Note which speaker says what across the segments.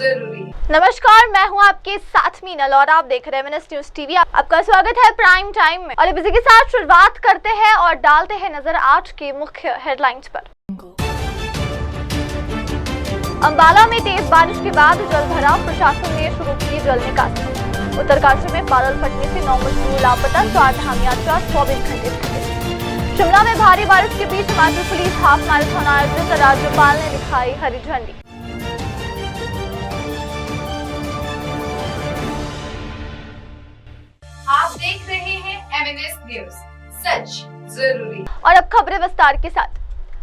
Speaker 1: जरूरी।
Speaker 2: नमस्कार, मैं हूं आपके साथ मीनल और आप देख रहे हैं MNS न्यूज टीवी। आपका स्वागत है प्राइम टाइम में। और इसी के साथ शुरुआत करते हैं और डालते हैं नजर आज के मुख्य हेडलाइंस पर। अंबाला में तेज बारिश के बाद जल भराव, प्रशासन ने शुरू की जल निकासी। उत्तरकाशी में बादल फटने से 9 मजदूर लापता, 4 धाम यात्रा 24 घंटे स्थगित। शिमला में भारी बारिश के बीच हिमाचल पुलिस हाफ मैराथन आयोजित, राज्यपाल ने दिखाई हरी झंडी।
Speaker 1: आप देख रहे हैं MNS न्यूज, सच जरूरी।
Speaker 2: और अब खबरें विस्तार के साथ।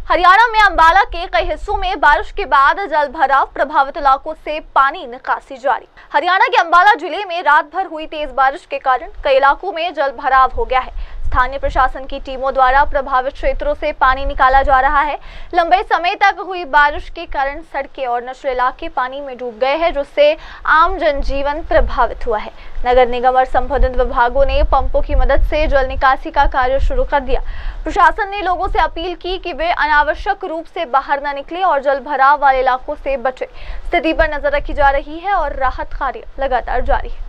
Speaker 2: हरियाणा में अंबाला के कई हिस्सों में बारिश के बाद जल भराव, प्रभावित इलाकों से पानी निकासी जारी। हरियाणा के अंबाला जिले में रात भर हुई तेज बारिश के कारण कई इलाकों में जल भराव हो गया है। स्थानीय प्रशासन की टीमों द्वारा प्रभावित क्षेत्रों से पानी निकाला जा रहा है। लंबे समय तक हुई बारिश के कारण सड़कें और निचले इलाके पानी में डूब गए हैं, जिससे आम जनजीवन प्रभावित हुआ है। नगर निगम और संबंधित विभागों ने पंपों की मदद से जल निकासी का कार्य शुरू कर दिया। प्रशासन ने लोगों से अपील की कि वे अनावश्यक रूप से बाहर न निकले और जल भराव वाले इलाकों से बचे। स्थिति पर नजर रखी जा रही है और राहत कार्य लगातार जारी है।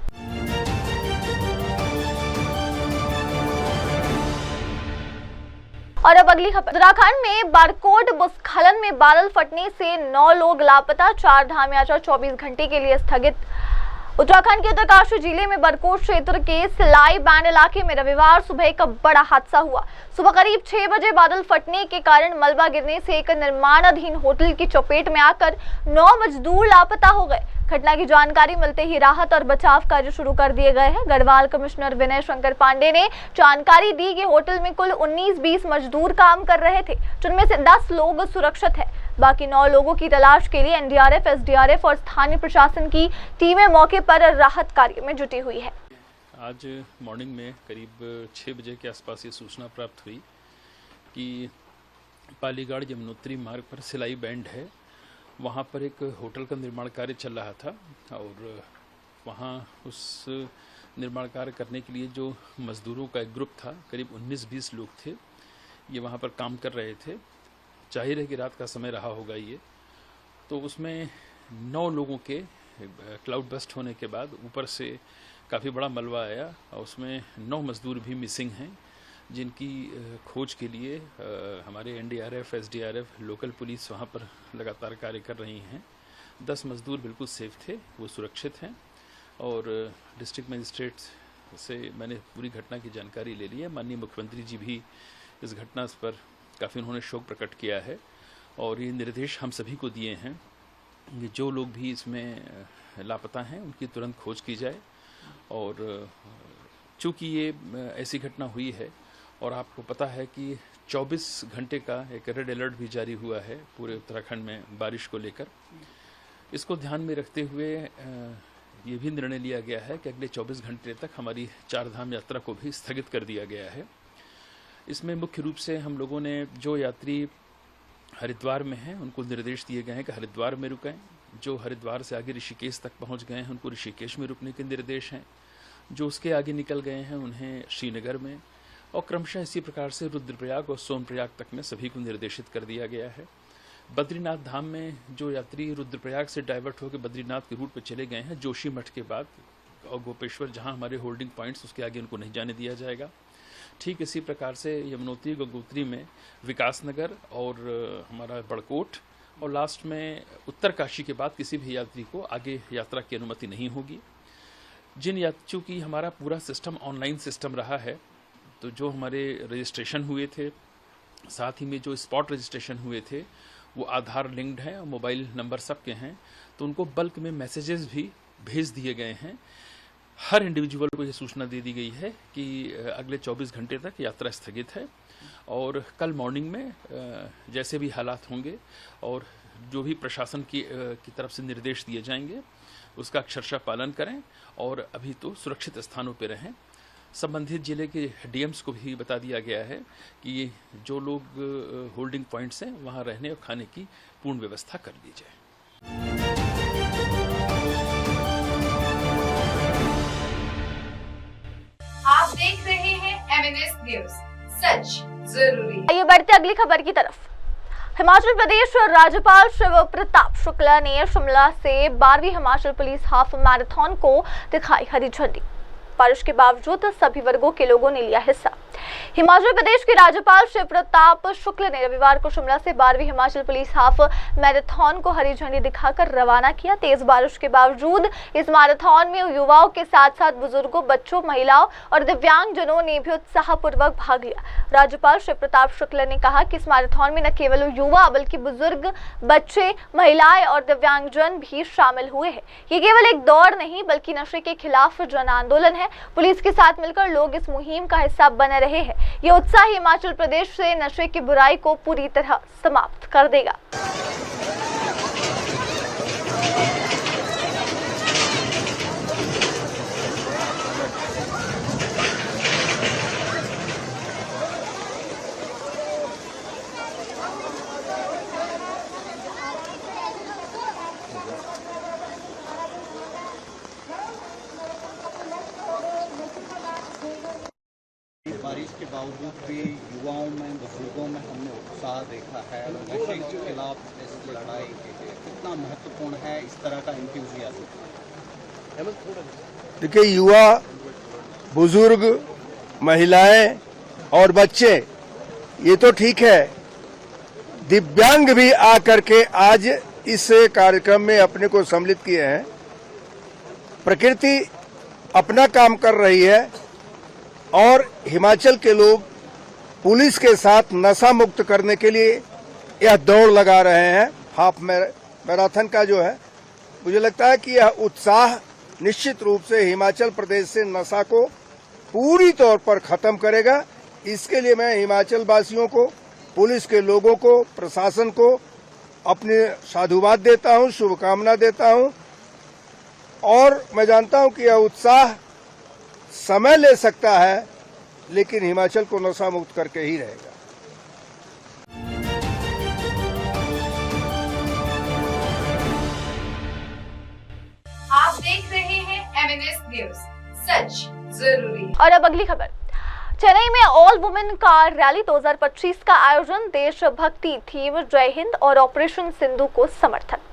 Speaker 2: और अब अगली खबर। उत्तराखंड में बारकोट भूस्खलन में बादल फटने से 9 लोग लापता, 4 धाम यात्रा 24 घंटे के लिए स्थगित। उत्तराखंड के उत्तरकाशी जिले में बारकोट क्षेत्र के सिलाई बैंड इलाके में रविवार सुबह एक बड़ा हादसा हुआ। सुबह करीब 6 बजे बादल फटने के कारण मलबा गिरने से एक निर्माणाधीन होटल की चपेट में आकर 9 मजदूर लापता हो गए। घटना की जानकारी मिलते ही राहत और बचाव कार्य शुरू कर दिए गए हैं। गढ़वाल कमिश्नर विनय शंकर पांडे ने जानकारी दी कि होटल में कुल 19-20 मजदूर काम कर रहे थे, जिनमें से 10 लोग सुरक्षित हैं। बाकी 9 लोगों की तलाश के लिए NDRF, SDRF और स्थानीय प्रशासन की टीमें मौके पर राहत कार्य में जुटी हुई है।
Speaker 3: आज मॉर्निंग में करीब 6 बजे के आसपास ये सूचना प्राप्त हुई कि पालीगढ़ यमुनोत्री मार्ग पर सिलाई बैंड है, वहाँ पर एक होटल का निर्माण कार्य चल रहा था और वहाँ उस निर्माण कार्य करने के लिए जो मज़दूरों का एक ग्रुप था, करीब 19-20 लोग थे, ये वहाँ पर काम कर रहे थे। जाहिर है कि रात का समय रहा होगा ये, तो उसमें 9 लोगों के क्लाउड बस्ट होने के बाद ऊपर से काफ़ी बड़ा मलबा आया और उसमें 9 मज़दूर भी मिसिंग हैं, जिनकी खोज के लिए हमारे NDRF, SDRF, लोकल पुलिस वहाँ पर लगातार कार्य कर रही हैं। 10 मज़दूर बिल्कुल सेफ थे, वो सुरक्षित हैं और डिस्ट्रिक्ट मजिस्ट्रेट से मैंने पूरी घटना की जानकारी ले ली है। माननीय मुख्यमंत्री जी भी इस घटना पर काफ़ी उन्होंने शोक प्रकट किया है और ये निर्देश हम सभी को दिए हैं कि जो लोग भी इसमें लापता हैं उनकी तुरंत खोज की जाए। और चूँकि ये ऐसी घटना हुई है और आपको पता है कि 24 घंटे का एक रेड अलर्ट भी जारी हुआ है पूरे उत्तराखंड में बारिश को लेकर, इसको ध्यान में रखते हुए ये भी निर्णय लिया गया है कि अगले 24 घंटे तक हमारी 4 धाम यात्रा को भी स्थगित कर दिया गया है। इसमें मुख्य रूप से हम लोगों ने जो यात्री हरिद्वार में हैं उनको निर्देश दिए गए हैं कि हरिद्वार में रुकें। जो हरिद्वार से आगे ऋषिकेश तक पहुंच गए हैं उनको ऋषिकेश में रुकने के निर्देश हैं। जो उसके आगे निकल गए हैं उन्हें श्रीनगर में, और क्रमशः इसी प्रकार से रुद्रप्रयाग और सोनप्रयाग तक में सभी को निर्देशित कर दिया गया है। बद्रीनाथ धाम में जो यात्री रुद्रप्रयाग से डाइवर्ट होकर बद्रीनाथ के रूट पर चले गए हैं, जोशी मठ के बाद और गोपेश्वर जहां हमारे होल्डिंग पॉइंट्स, उसके आगे उनको नहीं जाने दिया जाएगा। ठीक इसी प्रकार से यमुनोत्री गंगोत्री में विकासनगर और हमारा बड़कोट और लास्ट में उत्तरकाशी के बाद किसी भी यात्री को आगे यात्रा की अनुमति नहीं होगी। जिन यात्रियों की हमारा पूरा सिस्टम ऑनलाइन सिस्टम रहा है, तो जो हमारे रजिस्ट्रेशन हुए थे, साथ ही में जो स्पॉट रजिस्ट्रेशन हुए थे, वो आधार लिंक्ड हैं और मोबाइल नंबर सबके हैं, तो उनको बल्क में मैसेजेस भी भेज दिए गए हैं। हर इंडिविजुअल को ये सूचना दे दी गई है कि अगले 24 घंटे तक यात्रा स्थगित है और कल मॉर्निंग में जैसे भी हालात होंगे और जो भी प्रशासन की तरफ से निर्देश दिए जाएंगे उसका अक्षरशः पालन करें और अभी तो सुरक्षित स्थानों पर रहें। संबंधित जिले के DMs को भी बता दिया गया है कि जो लोग होल्डिंग पॉइंट्स हैं वहां रहने और खाने की पूर्ण व्यवस्था कर ली जाए।
Speaker 1: आप देख रहे हैं MNS न्यूज, सच जरूरी।
Speaker 2: आइए बढ़ते अगली खबर की तरफ। हिमाचल प्रदेश राज्यपाल शिव प्रताप शुक्ला ने शिमला से 12वीं हिमाचल पुलिस हाफ मैराथन को दिखाई हरी झंडी। बारिश के बावजूद सभी वर्गों के लोगों ने लिया हिस्सा। हिमाचल प्रदेश के राज्यपाल शिव प्रताप शुक्ला ने रविवार को शिमला से 12वीं हिमाचल पुलिस हाफ मैराथन को हरी झंडी दिखाकर रवाना किया। तेज बारिश के बावजूद इस मैराथन में युवाओं के साथ साथ बुजुर्गों, बच्चों, महिलाओं और दिव्यांगजनों ने भी उत्साहपूर्वक भाग लिया। राज्यपाल शिव प्रताप शुक्ला ने कहा कि इस मैराथन में न केवल युवा बल्कि बुजुर्ग, बच्चे, महिलाएं और दिव्यांगजन भी शामिल हुए हैं। ये केवल एक दौड़ नहीं बल्कि नशे के खिलाफ जन आंदोलन है। पुलिस के साथ मिलकर लोग इस मुहिम का हिस्सा बने रहे हैं। ये उत्साह हिमाचल प्रदेश से नशे की बुराई को पूरी तरह समाप्त कर देगा।
Speaker 4: बारिश के बावजूद भी युवाओं में, बुजुर्गों में हमने उत्साह देखा है। नशे के खिलाफ इस लड़ाई के लिए कितना महत्वपूर्ण है इस तरह का एंथुसियाज्म?
Speaker 5: देखिए, युवा, बुजुर्ग, महिलाएं और बच्चे ये तो ठीक है, दिव्यांग भी आकर के आज इस कार्यक्रम में अपने को सम्मिलित किए हैं। प्रकृति अपना काम कर रही है और हिमाचल के लोग पुलिस के साथ नशा मुक्त करने के लिए यह दौड़ लगा रहे हैं। हाफ मैराथन का जो है, मुझे लगता है कि यह उत्साह निश्चित रूप से हिमाचल प्रदेश से नशा को पूरी तौर पर खत्म करेगा। इसके लिए मैं हिमाचल वासियों को, पुलिस के लोगों को, प्रशासन को अपने साधुवाद देता हूं, शुभकामना देता हूं। और मैं जानता हूं कि यह उत्साह समय ले सकता है लेकिन हिमाचल को नशा मुक्त करके ही रहेगा।
Speaker 1: आप देख रहे हैं MNS न्यूज, सच जरूरी।
Speaker 2: और अब अगली खबर। चेन्नई में ऑल वुमेन कार रैली 2025 का आयोजन। देशभक्ति थीम जय हिंद और ऑपरेशन सिंधु को समर्थन।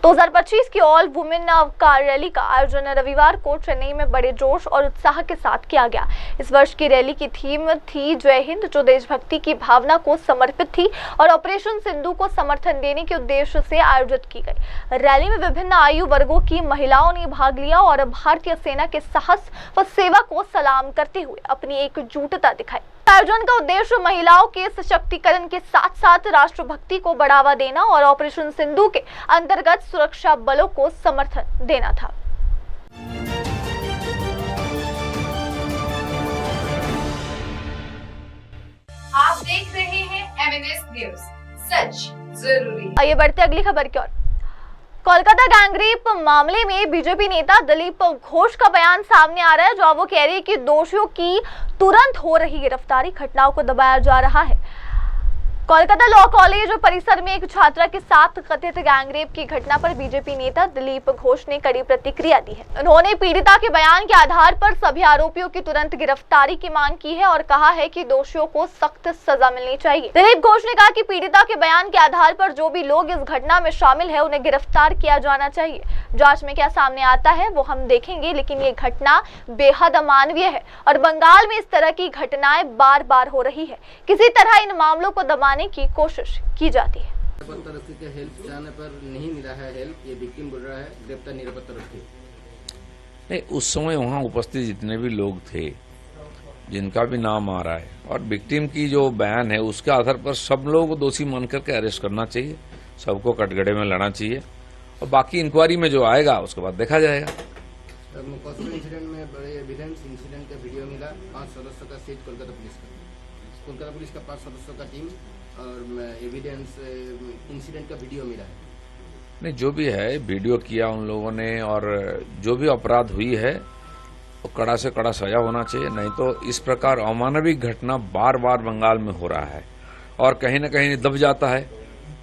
Speaker 2: 2025 की ऑल वुमेन कार रैली का आयोजन रविवार को चेन्नई में बड़े जोश और उत्साह के साथ किया गया। इस वर्ष की रैली की थीम थी जय हिंद, जो देशभक्ति की भावना को समर्पित थी और ऑपरेशन सिंधु को समर्थन देने के उद्देश्य से आयोजित की गई। रैली में विभिन्न आयु वर्गों की महिलाओं ने भाग लिया और भारतीय सेना के साहस व सेवा को सलाम करते हुए अपनी एकजुटता दिखाई। आयोजन का उद्देश्य महिलाओं के सशक्तिकरण के साथ साथ राष्ट्रभक्ति को बढ़ावा देना और ऑपरेशन सिंधु के अंतर्गत सुरक्षा बलों को समर्थन देना था।
Speaker 1: आप देख रहे हैं MNS न्यूज, सच जरूरी।
Speaker 2: आइए बढ़ते अगली खबर की ओर। कोलकाता गैंगरेप मामले में बीजेपी नेता दिलीप घोष का बयान सामने आ रहा है, जहां वो कह रही है कि दोषियों की तुरंत हो रही गिरफ्तारी, घटनाओं को दबाया जा रहा है। कोलकाता लॉ कॉलेज परिसर में एक छात्रा के साथ कथित गैंगरेप की घटना पर बीजेपी नेता दिलीप घोष ने कड़ी प्रतिक्रिया दी है। उन्होंने पीड़िता के बयान के आधार पर सभी आरोपियों की तुरंत गिरफ्तारी की मांग की है और कहा है कि दोषियों को सख्त सजा मिलनी चाहिए। दिलीप घोष ने कहा कि पीड़िता के बयान के आधार पर जो भी लोग इस घटना में शामिल है उन्हें गिरफ्तार किया जाना चाहिए। जांच में क्या सामने आता है वो हम देखेंगे, लेकिन ये घटना बेहद अमानवीय है और बंगाल में इस तरह की घटनाएं बार बार हो रही है। किसी तरह इन मामलों को दबाने की कोशिश की जाती है।
Speaker 6: निरापत्ता रक्षी के हेल्प चाहने पर नहीं मिला है हेल्प, ये विक्टिम बोल रहा है। गिरफ्तार निरापत्ता रक्षी
Speaker 7: नहीं, उस समय वहाँ उपस्थित जितने भी लोग थे जिनका भी नाम आ रहा है और विक्टिम की जो बयान है उसके आधार पर सब लोगों को दोषी मान करके अरेस्ट करना चाहिए, सबको कटघरे में लाना चाहिए और बाकी इंक्वायरी में जो आएगा उसके बाद देखा जाएगा।
Speaker 6: मुकदमा इंसिडेंट में बड़े एविडेंस इंसिडेंट का वीडियो मिला, 5 सदस्यों का सीट कोलकाता पुलिस का 5 सदस्यों का टीम और एविडेंस इंसिडेंट का वीडियो मिला है।
Speaker 7: नहीं, जो भी है वीडियो किया उन लोगों ने और जो भी अपराध हुई है वो कड़ा से कड़ा सजा होना चाहिए। नहीं तो इस प्रकार अमानविक घटना बार बार बंगाल में हो रहा है और कहीं न कहीं दब जाता है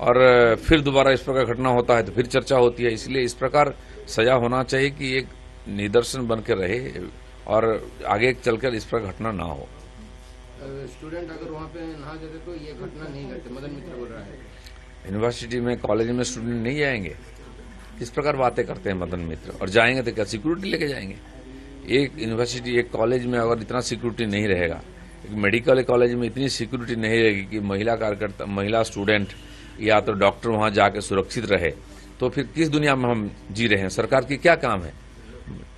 Speaker 7: और फिर दोबारा इस प्रकार घटना होता है तो फिर चर्चा होती है। इसलिए इस प्रकार सजा होना चाहिए कि एक निदर्शन बन के रहे और आगे चलकर इस प्रकार घटना ना हो।
Speaker 6: स्टूडेंट अगर वहाँ पे ना जाते तो ये घटना नहीं घटती। मदन मित्र बोल रहा है।
Speaker 7: यूनिवर्सिटी में कॉलेज में स्टूडेंट नहीं जाएंगे? किस प्रकार बातें करते हैं मदन मित्र? और जाएंगे तो क्या सिक्योरिटी लेके जाएंगे? एक यूनिवर्सिटी एक कॉलेज में अगर इतना सिक्योरिटी नहीं रहेगा, एक मेडिकल कॉलेज में इतनी सिक्योरिटी नहीं रहेगी कि महिला कार्यकर्ता महिला स्टूडेंट या तो डॉक्टर वहां जाके सुरक्षित रहे, तो फिर किस दुनिया में हम जी रहे हैं? सरकार की क्या काम है?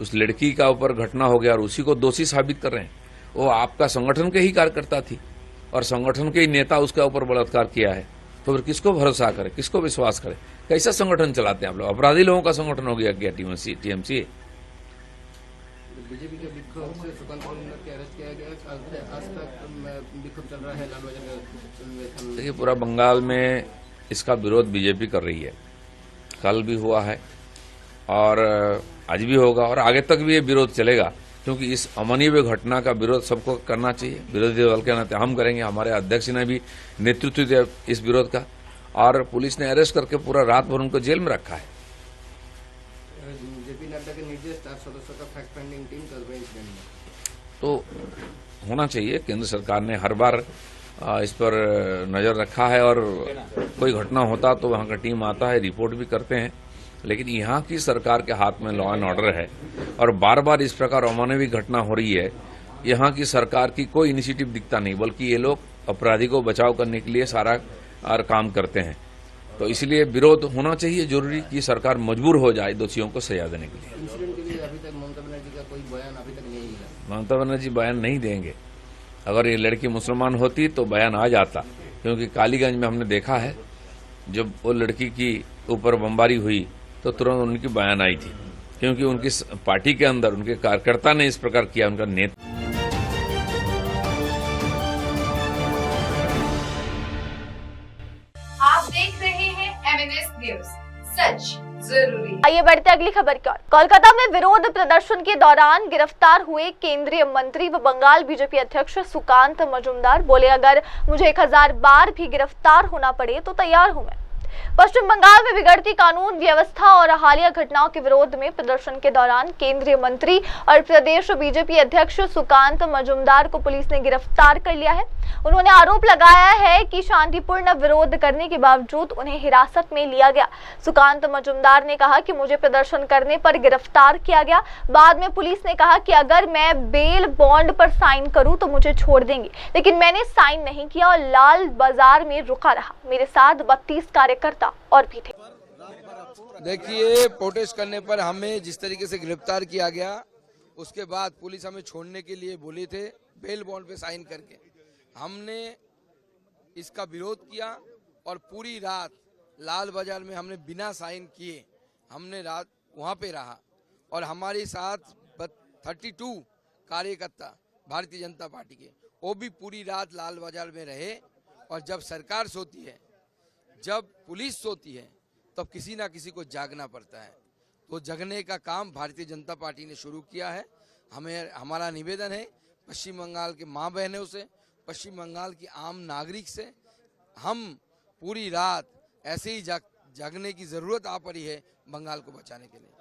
Speaker 7: उस लड़की का ऊपर घटना हो गया और उसी को दोषी साबित कर रहे हैं। वो आपका संगठन के ही कार्यकर्ता थी और संगठन के ही नेता उसका ऊपर बलात्कार किया है, तो फिर किसको भरोसा करे, किसको विश्वास करे? कैसा संगठन चलाते हैं आप लोग? अपराधी लोगों का संगठन हो गया क्या टीएमसी?
Speaker 6: बीजेपी के विक्षोभ से सुकांत मजूमदार के अरेस्ट किया गया। आज तक विक्षोभ चल रहा है लाल बाजार।
Speaker 7: देखिए, पूरा बंगाल में इसका विरोध बीजेपी कर रही है। कल भी हुआ है और आज भी होगा और आगे तक भी ये विरोध चलेगा, क्योंकि इस अमानवीय घटना का विरोध सबको करना चाहिए। विरोधी दल के नाते हम करेंगे, हमारे अध्यक्ष ने भी नेतृत्व दिया इस विरोध का और पुलिस ने अरेस्ट करके पूरा रात भर उनको जेल में रखा है।
Speaker 6: जेपी नड्डा के निर्देश 4 सदस्यों का फैक्ट फाइंडिंग टीम कल इंसिडेंट में
Speaker 7: तो होना चाहिए। केंद्र सरकार ने हर बार इस पर नजर रखा है और कोई घटना होता तो वहां का टीम आता है, रिपोर्ट भी करते हैं। लेकिन यहाँ की सरकार के हाथ में लॉ एंड ऑर्डर है और बार बार इस प्रकार अमानवीय घटना हो रही है। यहाँ की सरकार की कोई इनिशिएटिव दिखता नहीं, बल्कि ये लोग अपराधी को बचाव करने के लिए सारा काम करते हैं। तो इसलिए विरोध होना चाहिए जरूरी कि सरकार मजबूर हो जाए दोषियों को सजा देने के लिए।
Speaker 6: इंसिडेंट के लिए अभी तक ममता बनर्जी का कोई बयान अभी तक नहीं मिला।
Speaker 7: ममता बनर्जी बयान नहीं देंगे। अगर ये लड़की मुसलमान होती तो बयान आ जाता, क्योंकि कालीगंज में हमने देखा है जब वो लड़की की ऊपर बमबारी हुई तो तुरंत उनकी बयान आई थी, क्योंकि उनकी पार्टी के अंदर उनके कार्यकर्ता ने इस प्रकार किया, उनका नेता।
Speaker 1: आप देख रहे हैं MNS न्यूज, सच जरूरी।
Speaker 2: आइए बढ़ते अगली खबर की ओर। कोलकाता में विरोध प्रदर्शन के दौरान गिरफ्तार हुए केंद्रीय मंत्री व बंगाल बीजेपी अध्यक्ष सुकांत मजूमदार बोले, अगर मुझे 1000 बार भी गिरफ्तार होना पड़े तो तैयार हूं मैं। पश्चिम बंगाल में बिगड़ती कानून व्यवस्था और हालिया घटनाओं के विरोध में प्रदर्शन के दौरान केंद्रीय मंत्री और प्रदेश बीजेपी अध्यक्ष सुकांत मजूमदार को पुलिस ने गिरफ्तार कर लिया है। उन्होंने आरोप लगाया है कि शांतिपूर्ण विरोध करने के बावजूद उन्हें हिरासत में लिया गया। सुकांत मजूमदार ने कहा कि मुझे प्रदर्शन करने पर गिरफ्तार किया गया। बाद में पुलिस ने कहा कि अगर मैं बेल बॉन्ड पर साइन करूं तो मुझे छोड़ देंगे, लेकिन मैंने साइन नहीं किया और लाल बाजार में रुका रहा। मेरे साथ 32 कार्यकर्ता और भी थे।
Speaker 8: देखिए, प्रोटेस्ट करने पर हमें जिस तरीके से गिरफ्तार किया गया, उसके बाद पुलिस हमें छोड़ने के लिए बोले थे बेल बॉन्ड पे साइन करके। हमने इसका विरोध किया और पूरी रात लाल बाजार में हमने बिना साइन किए हमने रात वहाँ पे रहा और हमारे साथ 32 कार्यकर्ता भारतीय जनता पार्टी के, वो भी पूरी रात लाल बाजार में रहे। और जब सरकार सोती है, जब पुलिस सोती है, तब किसी ना किसी को जागना पड़ता है। तो जगने का काम भारतीय जनता पार्टी ने शुरू किया है। हमारा निवेदन है पश्चिम बंगाल के माँ बहनों से, पश्चिम बंगाल की आम नागरिक से, हम पूरी रात ऐसे ही जागने की जरूरत आ पड़ी है बंगाल को बचाने के लिए।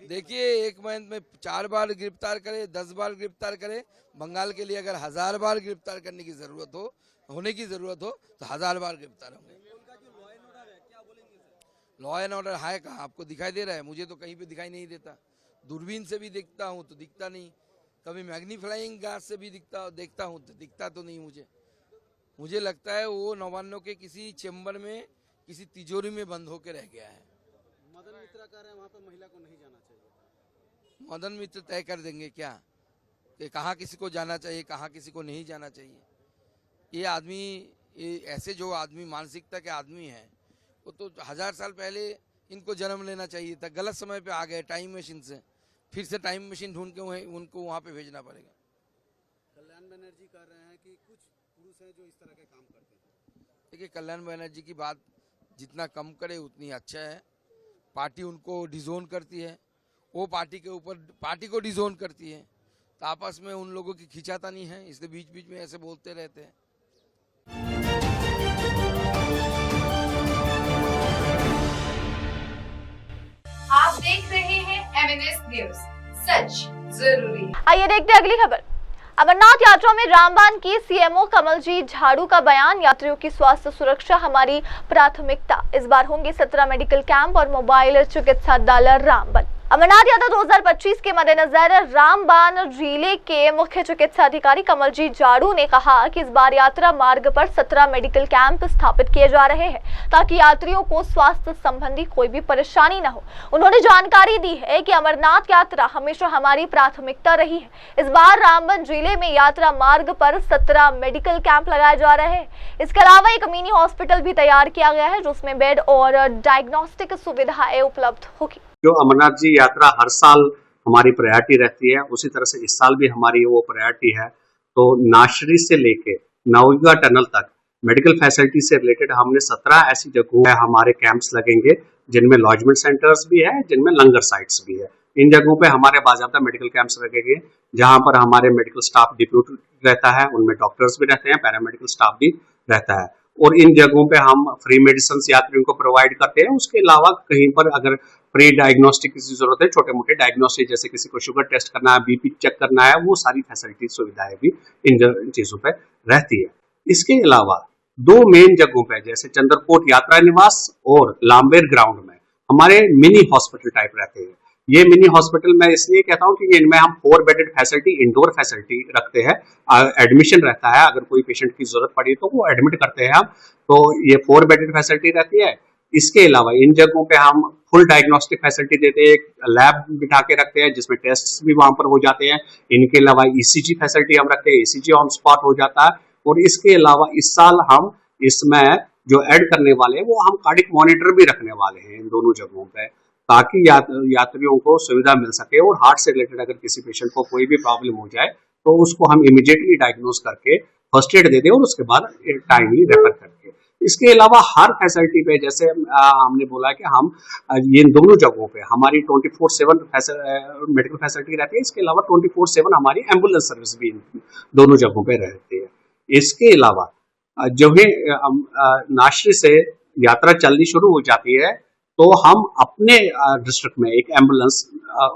Speaker 8: देखिए, एक महीने में 4 बार गिरफ्तार करे, 10 बार गिरफ्तार करे, बंगाल के लिए अगर 1000 बार गिरफ्तार करने की होने की जरूरत हो तो 1000 बार गिरफ्तार होंगे। लॉ एंड ऑर्डर है कहाँ? आपको दिखाई दे रहा है? मुझे तो कहीं पे दिखाई नहीं देता। दूरबीन से भी देखता हूँ तो दिखता नहीं, कभी मैग्नीफाइंग ग्लास से भी देखता हूँ तो दिखता तो नहीं मुझे लगता है वो नवान्नों के किसी चेम्बर में किसी तिजोरी में बंद होकर रह गया है।
Speaker 4: मदन मित्र कह रहे हैं वहाँ पे महिला को नहीं जाना चाहिए।
Speaker 8: मदन मित्र तय कर देंगे क्या कि कहाँ किसी को जाना चाहिए, कहाँ किसी को नहीं जाना चाहिए। ये आदमी, ये ऐसे जो आदमी मानसिकता के आदमी हैं, वो तो 1000 साल पहले इनको जन्म लेना चाहिए था। गलत समय पे आ गए टाइम मशीन से, फिर से टाइम मशीन ढूंढ के उनको वहाँ पे भेजना पड़ेगा।
Speaker 4: कल्याण बनर्जी कह रहे हैं कि कुछ पुरुष हैं जो इस तरह के काम करते हैं।
Speaker 8: देखिए, कल्याण बनर्जी की बात जितना कम करे उतनी अच्छा है। पार्टी उनको डिजोन करती है, वो पार्टी के ऊपर पार्टी को डिजोन करती है, तो आपस में उन लोगों की खिंचातानी है, इसलिए बीच बीच में ऐसे बोलते रहते हैं।
Speaker 1: आप देख रहे हैं MNS न्यूज, सच जरूरी।
Speaker 2: आइए देखते हैं अगली खबर। अमरनाथ यात्रा में रामबान की सीएमओ कमलजीत झाड़ू का बयान, यात्रियों की स्वास्थ्य सुरक्षा हमारी प्राथमिकता। इस बार होंगे 17 मेडिकल कैंप और मोबाइल चिकित्सा दल रामबन। अमरनाथ यात्रा 2025 के मद्देनजर रामबान जिले के मुख्य चिकित्सा अधिकारी कमलजीत झाड़ू ने कहा कि इस बार यात्रा मार्ग पर 17 मेडिकल कैंप स्थापित किए जा रहे हैं ताकि यात्रियों को स्वास्थ्य संबंधी कोई भी परेशानी न हो। उन्होंने जानकारी दी है कि अमरनाथ यात्रा हमेशा हमारी प्राथमिकता रही है। इस बार रामबन जिले में यात्रा मार्ग पर 17 मेडिकल कैंप लगाए जा रहे हैं। इसके अलावा एक मिनी हॉस्पिटल भी तैयार किया गया है जिसमें बेड और डायग्नोस्टिक सुविधाएं उपलब्ध होगी।
Speaker 9: जो अमरनाथ जी यात्रा हर साल हमारी प्रायोरिटी रहती है, उसी तरह से इस साल भी हमारी वो प्रायोरिटी है। तो नाशरी से लेके नवयुगा टनल तक मेडिकल फैसिलिटी से रिलेटेड हमने 17 ऐसी जगहों में हमारे कैंप्स लगेंगे जिनमें लॉजमेंट सेंटर्स भी है, जिनमें लंगर साइट्स भी है। इन जगहों पे हमारे बाकायदा मेडिकल कैंप्स लगेंगे जहां पर हमारे मेडिकल स्टाफ डिप्यूट रहता है, उनमें डॉक्टर्स भी रहते हैं, पैरामेडिकल स्टाफ भी रहता है। और इन जगहों पे हम फ्री मेडिसिन यात्रियों को प्रोवाइड करते हैं। उसके अलावा कहीं पर अगर प्री डायग्नोस्टिक की जरूरत है, छोटे मोटे डायग्नोस्टिक जैसे किसी को शुगर टेस्ट करना है, बीपी चेक करना है, वो सारी फैसिलिटी सुविधाएं भी इन चीजों पे रहती है। इसके अलावा 2 मेन जगहों पे जैसे चंद्रकोट यात्रा निवास और लांबेर ग्राउंड में हमारे मिनी हॉस्पिटल टाइप रहते हैं। ये मिनी हॉस्पिटल मैं इसलिए कहता हूँ कि इनमें हम 4 बेडेड फैसिलिटी, इंडोर फैसिलिटी रखते हैं। एडमिशन रहता है, अगर कोई पेशेंट की जरूरत पड़ी तो वो एडमिट करते हैं हम। तो ये 4 बेडेड फैसिलिटी रहती है। इसके अलावा इन जगहों पे हम फुल डायग्नोस्टिक फैसिलिटी देते हैं, लैब बिठा के रखते हैं जिसमें टेस्ट भी वहां पर हो जाते हैं। इनके अलावा ईसीजी फैसिलिटी हम रखते हैं, ईसीजी ऑन स्पॉट हो जाता है। और इसके अलावा इस साल हम इसमें जो ऐड करने वाले हैं वो हम कार्डिक मॉनिटर भी रखने वाले हैं इन दोनों जगहों पे, ताकि यात्रियों को सुविधा मिल सके। और हार्ट से रिलेटेड अगर किसी पेशेंट को कोई भी प्रॉब्लम हो जाए तो उसको हम इमीडिएटली डायग्नोज करके फर्स्ट एड दे दें और उसके बाद टाइमली रेफर करके। इसके अलावा हर फैसिलिटी पे जैसे हमने बोला कि हम ये दोनों जगहों पे हमारी 24/7 मेडिकल फैसिलिटी रहती है। इसके अलावा 24/7 हमारी एम्बुलेंस सर्विस भी दोनों जगहों पे रहती है। इसके अलावा जो है नाशरी से यात्रा चलनी शुरू हो जाती है तो हम अपने डिस्ट्रिक्ट में एक एम्बुलेंस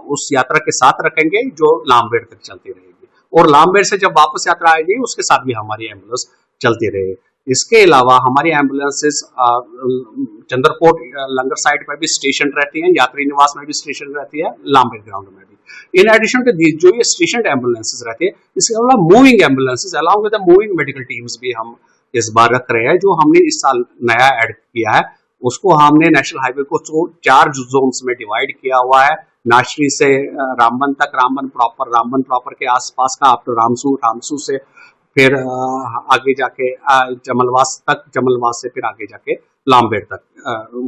Speaker 9: उस यात्रा के साथ रखेंगे जो लामबेड़ तक चलती रहेगी, और लामबेड़ से जब वापस यात्रा आएगी उसके साथ भी हमारी एम्बुलेंस चलती रहेगी। इसके अलावा हमारी एम्बुलेंसेस चंद्रकोट लंगर साइड पर भी स्टेशन रहती हैं, यात्री निवास में भी स्टेशन रहती है, लामबेड़ ग्राउंड में भी। इन एडिशन टू दिस जो ये स्टेशन एम्बुलेंसेस रहती है, इसके अलावा moving ambulances along with the moving medical teams भी हम इस बार रख रहे हैं, जो हमने इस साल नया ऐड किया है। उसको हमने नेशनल हाईवे को 4 जोन्स में डिवाइड किया हुआ है। नाशरी से रामबन तक, रामबन प्रॉपर के आसपास का, आप तो रामसू से फिर आगे जाके जमलवास तक, जमलवास से फिर आगे जाके लामबेड़ तक,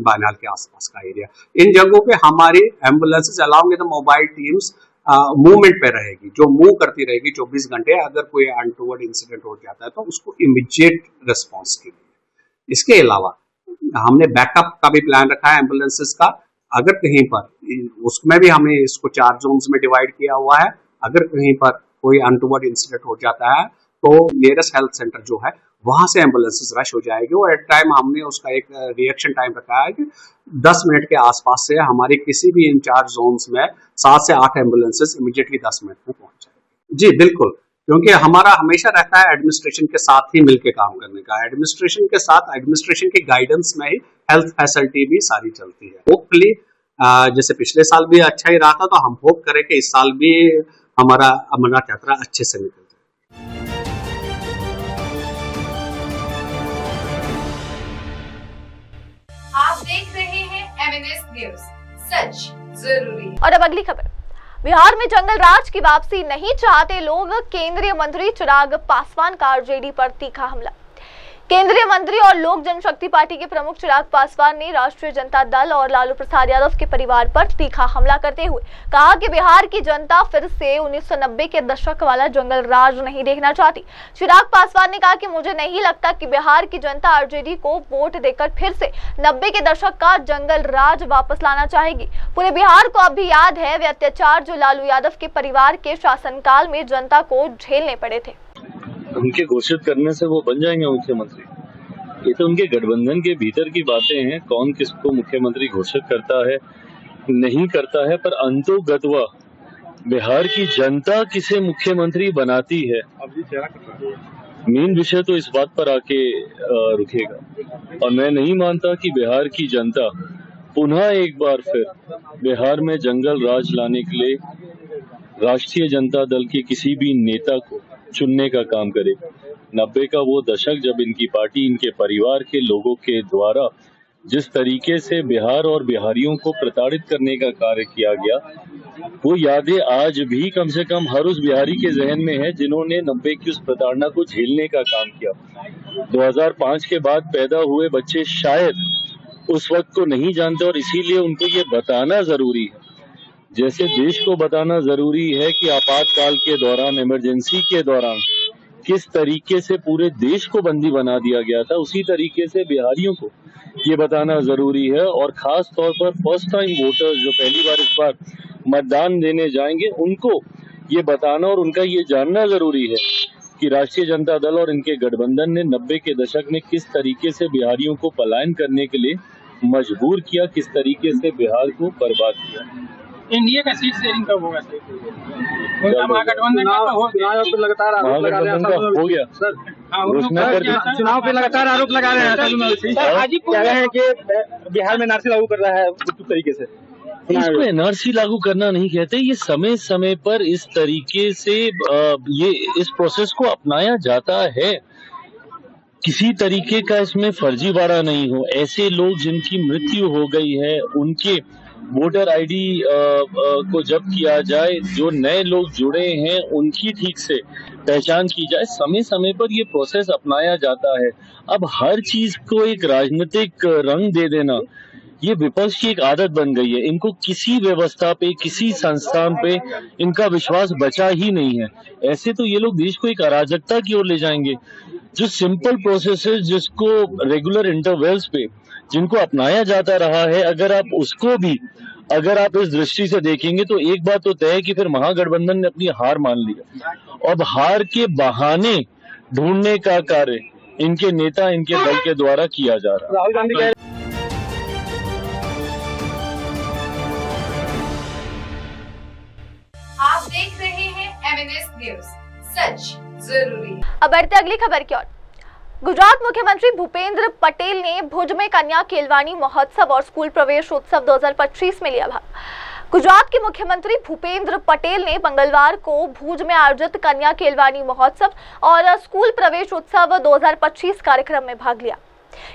Speaker 9: बानाल के आसपास का एरिया। इन जगहों पे हमारी ambulances along with mobile teams movement पे रहेगी, जो मूव करती रहेगी 24 घंटे। अगर कोई अनटूवर्ड इंसिडेंट हो जाता है तो उसको इमीडिएट रिस्पॉन्स के लिए। इसके अलावा हमने बैकअप का भी प्लान रखा है एम्बुलेंसेस का। अगर कहीं पर, उसमें भी हमने इसको 4 जोन्स में डिवाइड किया हुआ है। अगर कहीं पर कोई अनटूवर्ड इंसिडेंट हो जाता है तो नियरेस्ट हेल्थ सेंटर जो है वहां से एम्बुलेंसेस रश हो जाएगी। और एट टाइम हमने उसका एक रिएक्शन टाइम रखा है कि 10 मिनट के आसपास से हमारी किसी भी इन 4 जोन्स में 7 से 8 एम्बुलेंसेस इमीडिएटली 10 मिनट में पहुंच जाएगी। जी बिल्कुल, क्योंकि हमारा हमेशा रहता है एडमिनिस्ट्रेशन के साथ ही मिलकर काम करने का। एडमिनिस्ट्रेशन के साथ, एडमिनिस्ट्रेशन के गाइडेंस में ही हेल्थ फैसिलिटी भी सारी चलती है। होपफुली जैसे पिछले साल भी अच्छा ही रहा था, तो हम होप करें कि इस साल भी हमारा अमरनाथ यात्रा अच्छे से निकल जाए।
Speaker 1: आप देख रहे हैं MNS न्यूज, सच जरूरी।
Speaker 2: और अब अगली खबर। बिहार में जंगल राज की वापसी नहीं चाहते लोग, केंद्रीय मंत्री चिराग पासवान का आरजेडी पर तीखा हमला। केंद्रीय मंत्री और लोक जनशक्ति पार्टी के प्रमुख चिराग पासवान ने राष्ट्रीय जनता दल और लालू प्रसाद यादव के परिवार पर तीखा हमला करते हुए कहा कि बिहार की जनता फिर से 1990 के दशक वाला जंगल राज नहीं देखना चाहती। चिराग पासवान ने कहा कि मुझे नहीं लगता कि बिहार की जनता आरजेडी को वोट देकर फिर से 90 के दशक का जंगल राज वापस लाना चाहेगी। पूरे बिहार को अब भी याद है वे अत्याचार जो लालू यादव के परिवार के शासनकाल में जनता को झेलने पड़े थे।
Speaker 10: उनके घोषित करने से वो बन जाएंगे मुख्यमंत्री? ये तो उनके गठबंधन के भीतर की बातें हैं, कौन किसको मुख्यमंत्री घोषित करता है नहीं करता है, पर अंतोगत्वा बिहार की जनता किसे मुख्यमंत्री बनाती है, मेन विषय तो इस बात पर आके रुकेगा। और मैं नहीं मानता कि बिहार की जनता पुनः एक बार फिर बिहार में जंगल राज लाने के लिए राष्ट्रीय जनता दल के किसी भी नेता को चुनने का काम करे। 90 का वो दशक जब इनकी पार्टी, इनके परिवार के लोगों के द्वारा जिस तरीके से बिहार और बिहारियों को प्रताड़ित करने का कार्य किया गया, वो यादें आज भी कम से कम हर उस बिहारी के जहन में है जिन्होंने 90 की उस प्रताड़ना को झेलने का काम किया। 2005 के बाद पैदा हुए बच्चे शायद उस वक्त को नहीं जानते और इसीलिए उनको ये बताना जरूरी है, जैसे देश को बताना जरूरी है कि आपातकाल के दौरान, इमरजेंसी के दौरान किस तरीके से पूरे देश को बंदी बना दिया गया था, उसी तरीके से बिहारियों को ये बताना जरूरी है। और खास तौर पर फर्स्ट टाइम वोटर्स जो पहली बार इस बार मतदान देने जाएंगे, उनको ये बताना और उनका ये जानना जरूरी है कि राष्ट्रीय जनता दल और इनके गठबंधन ने 90 के दशक में किस तरीके से बिहारियों को पलायन करने के लिए मजबूर किया, किस तरीके से बिहार को बर्बाद किया।
Speaker 11: एनडीए का सीट शेयरिंग कब होगा? महागठबंधन का लगातार
Speaker 10: महागठबंधन का हो गया सर,
Speaker 11: चुनाव पे लगातार आरोप लगा रहे हैं। हाजीपुर कह रहे हैं कि बिहार में एनआरसी लागू कर रहा है उचित तरीके से।
Speaker 10: इसको एनआरसी लागू करना नहीं कहते, ये समय समय पर इस तरीके से ये इस प्रोसेस को अपनाया जाता है। किसी तरीके का इसमें फर्जीवाड़ा नहीं हो। ऐसे लोग जिनकी मृत्यु हो गई है उनके वोटर आईडी को जब्त किया जाए, जो नए लोग जुड़े हैं उनकी ठीक से पहचान की जाए। समय समय पर ये प्रोसेस अपनाया जाता है। अब हर चीज को एक राजनीतिक रंग दे देना, ये विपक्ष की एक आदत बन गई है। इनको किसी व्यवस्था पे, किसी संस्थान पे इनका विश्वास बचा ही नहीं है। ऐसे तो ये लोग देश को एक अराजकता की ओर ले जाएंगे। जो सिंपल प्रोसेसेस जिसको रेगुलर इंटरवल्स पे जिनको अपनाया जाता रहा है, अगर आप इस दृष्टि से देखेंगे तो एक बात तो तय है कि फिर महागठबंधन ने अपनी हार मान लिया। अब हार के बहाने ढूंढने का कार्य इनके नेता, इनके दल के द्वारा किया जा रहा है।
Speaker 11: राहुल गांधी
Speaker 1: आप देख रहे हैं MNS न्यूज, सच जरूरी।
Speaker 2: अब बढ़ते अगली खबर की ओर। गुजरात मुख्यमंत्री भूपेंद्र पटेल ने भुज में कन्या केलवानी महोत्सव और स्कूल प्रवेश उत्सव 2025 में लिया भाग। गुजरात के मुख्यमंत्री भूपेंद्र पटेल ने मंगलवार को भुज में आयोजित कन्या केलवानी महोत्सव और स्कूल प्रवेश उत्सव 2025 कार्यक्रम में भाग लिया।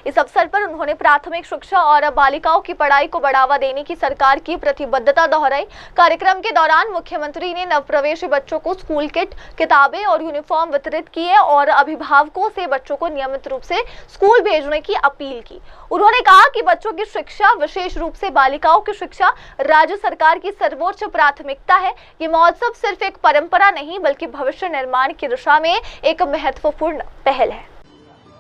Speaker 2: इस अवसर पर उन्होंने प्राथमिक शिक्षा और बालिकाओं की पढ़ाई को बढ़ावा देने की सरकार की प्रतिबद्धता दोहराई। कार्यक्रम के दौरान मुख्यमंत्री ने नवप्रवेशी बच्चों को स्कूल किट, किताबें और यूनिफॉर्म वितरित किए और अभिभावकों से बच्चों को नियमित रूप से स्कूल भेजने की अपील की। उन्होंने कहा कि बच्चों की शिक्षा, विशेष रूप से बालिकाओं की शिक्षा, राज्य सरकार की सर्वोच्च प्राथमिकता है। ये महोत्सव सिर्फ एक परंपरा नहीं बल्कि भविष्य निर्माण की दिशा में एक महत्वपूर्ण पहल है।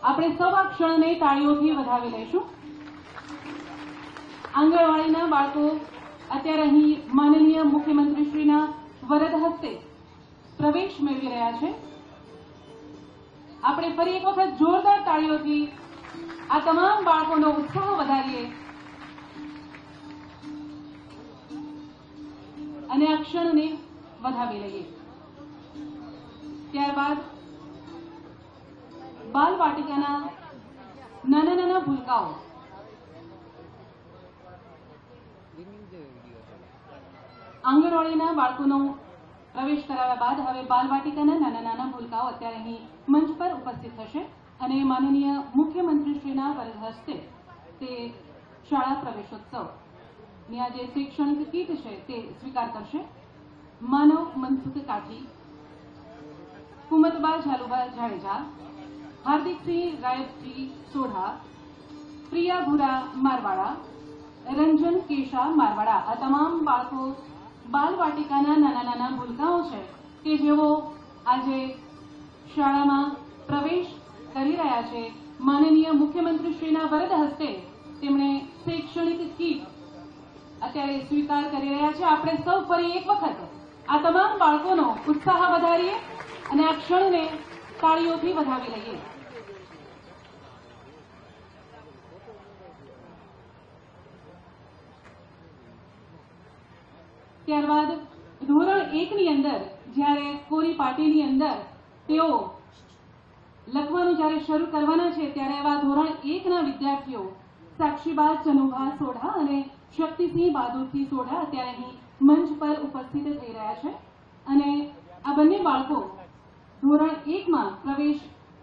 Speaker 12: આપણે સૌ આ ક્ષણને તાળીઓથી વધાવી લઈશું। આંગણવાડીના બાળકો અત્યારે અહીં માનનીય મુખ્યમંત્રીશ્રીના વરદ હસ્તે પ્રવેશ મેળવી રહ્યા છે। આપણે ફરી એક વખત જોરદાર તાળીઓથી આ તમામ બાળકોનો ઉત્સાહ વધારીએ અને આ ક્ષણને વધાવી લઈએ। ત્યારબાદ बाल वाटिकाना नाना नाना भूलकाओ आंगणवाड़ीना बाळकोनो प्रवेश कराव्या बाद हवे बाल वाटिकाना नाना नाना भूलकाओ अत्यारे અહીં મંચ પર ઉપસ્થિત થશે અને માનનીય મુખ્યમંત્રીશ્રીના વરદ હસ્તે તે શાળા પ્રવેશોત્સવની આ જે શૈક્ષણિક કીટ છે તે સ્વીકાર કરશે। માનવ મનસુખ કાઠી, કુમતબા ઝાલુબા જાડેજા, हार्दिक सिंह रायतजी सोढ़ा, प्रिया भूरा मारवाड़ा, रंजन केशा मारवाड़ा आ तमाम बाळको बाल वाटिकाना नाना नाना भूलकाओ छे के जेओ आजे शाळामां प्रवेश करी रह्या छे। माननीय मुख्यमंत्रीश्रीना वरद हस्ते तेमणे शैक्षणिक कीट अत्यारे स्वीकार करी रह्या छे। आपणे सौ फरी एक वखत आ तमाम बाळकोनो उत्साह वधारीए अने आ क्षणने ताळीओथी વધાવી લઈએ। ત્યારબાદ ધોરણ 1 ની અંદર જ્યારે કોરી પાટીની અંદર તેઓ લખવાનું જ્યારે શરૂ કરવાના છે ત્યારે એવા ધોરણ 1 ના વિદ્યાર્થીઓ સાક્ષીબા ચનુભા સોઢા અને શક્તિસિંહ બહાદુરસિંહ સોઢા અત્યારે અહીં મંચ પર ઉપસ્થિત થઈ રહ્યા છે અને આ બંને બાળકો ધોરણ 1 માં પ્રવેશ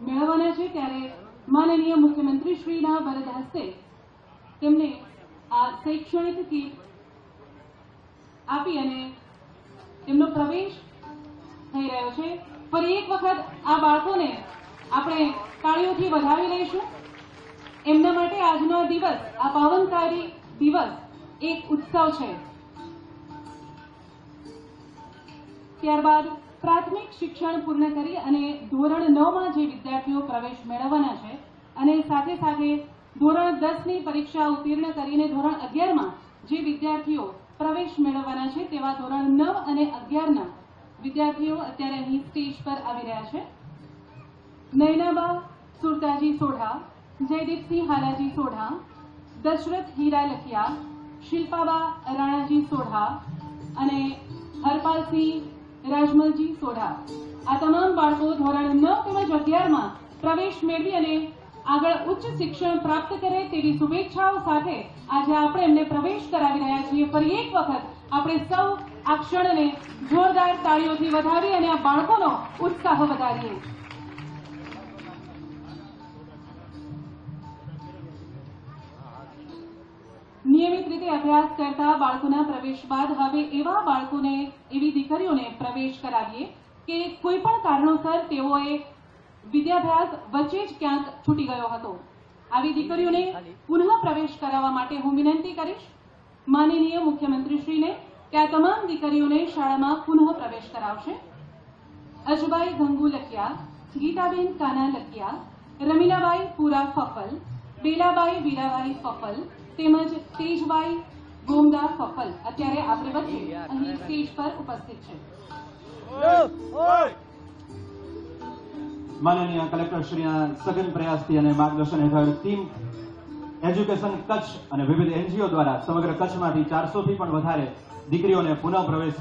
Speaker 12: મેળવવાના છે ત્યારે માનનીય મુખ્યમંત્રી શ્રીના વરદ હસ્તે તેમને આ શૈક્ષણિક કીટ આપી અને તેમનો પ્રવેશ થઈ રહ્યો છે। ફરી એક વખત આ બાળકોને આપણે તાળીઓથી વધાવી લઈશું। એમના માટે આજનો દિવસ આ પાવનકારી દિવસ એક ઉત્સવ છે। ત્યારબાદ પ્રાથમિક શિક્ષણ પૂર્ણ કરી અને ધોરણ 9 માં જે વિદ્યાર્થીઓ પ્રવેશ મેળવવાના છે અને સાથે સાથે ધોરણ 10 ની પરીક્ષા ઉત્તીર્ણ કરીને ધોરણ 11 માં જે વિદ્યાર્થીઓ પ્રવેશ મેળવવાના છે તેવા ધોરણ 9 અને 11 ના વિદ્યાર્થીઓ અત્યારે અહીં સ્ટેજ પર આવી રહ્યા છે। નયનાબા સુરતાજી સોઢા, જયદીપસિંહ હાલાજી સોઢા, દશરથ હીરા લખિયા, શિલ્પાબા રાણાજી સોઢા અને હરપાલસિંહ રાજમલજી સોઢા આ તમામ બાળકો ધોરણ 9 તેમજ 11 માં પ્રવેશ મેળવી અને આગળ ઉચ્ચ શિક્ષણ પ્રાપ્ત કરે તેવી શુભેચ્છાઓ સાથે આજે આપણે એમને પ્રવેશ કરાવી રહ્યા છીએ। ફરી એક વખત આપણે સૌ આ ક્ષણને જોરદાર તાળીઓથી વધાવી અને આ બાળકોનો ઉત્સાહ વધારીએ। નિયમિત રીતે અભ્યાસ કરતા બાળકોના પ્રવેશ બાદ હવે એવા બાળકોને એવી દીકરીઓને પ્રવેશ કરાવીએ કે કોઈ પણ કારણોસર તેઓએ વિદ્યાભ્યાસ વચ્ચે જ ક્યાંક છૂટી ગયો હતો। આવી દીકરીઓને પુનઃ પ્રવેશ કરાવવા માટે હું વિનંતી કરીશ માનનીય મુખ્યમંત્રીશ્રીને કે આ તમામ દીકરીઓને શાળામાં પુનઃ પ્રવેશ કરાવશે। અજબાઈ ગંગુ લખિયા, ગીતાબેન કાના લખિયા, રમીલાબાઈ પુરા ફફલ, બેલાબાઈ વીરાબાઈ ફફલ તેમજ તેજબાઈ ગોમદા ફફલ અત્યારે આપણી વચ્ચે અહીં સ્ટેજ પર ઉપસ્થિત છે।
Speaker 11: માનનીય કલેક્ટર શ્રીના સઘન પ્રયાસથી અને માર્ગદર્શન હેઠળ ટીમ એજ્યુકેશન કચ્છ અને વિવિધ એનજીઓ દ્વારા સમગ્ર કચ્છમાંથી 400 થી પણ વધારે દીકરીઓને પુનઃ પ્રવેશ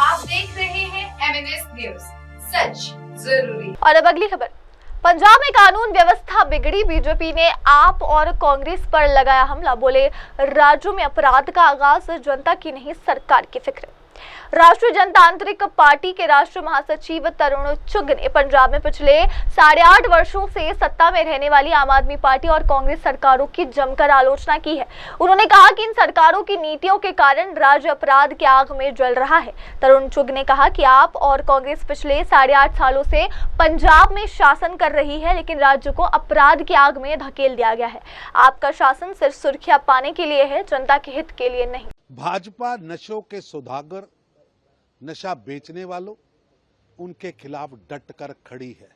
Speaker 1: आप देख रहे हैं MNS न्यूज, सच जरूरी।
Speaker 2: और अब अगली खबर। पंजाब में कानून व्यवस्था बिगड़ी, बीजेपी ने आप और कांग्रेस पर लगाया हमला, बोले राज्यों में अपराध का आगाज जनता की नहीं सरकार की फिक्र। राष्ट्रीय जनतांत्रिक पार्टी के राष्ट्रीय महासचिव तरुण चुग ने पंजाब में पिछले 8.5 वर्षों से सत्ता में रहने वाली आम आदमी पार्टी और कांग्रेस सरकारों की जमकर आलोचना की है। उन्होंने कहा कि इन सरकारों की नीतियों के कारण राज्य अपराध की आग में जल रहा है। तरुण चुग ने कहा कि आप और कांग्रेस पिछले 8.5 सालों से पंजाब में शासन कर रही है, लेकिन राज्य को अपराध की आग में धकेल दिया गया है। आपका शासन सिर्फ सुर्खियां पाने के लिए है, जनता के हित के लिए नहीं।
Speaker 13: भाजपा नशों के सौदागर, नशा बेचने वालों, उनके खिलाफ डटकर खड़ी है।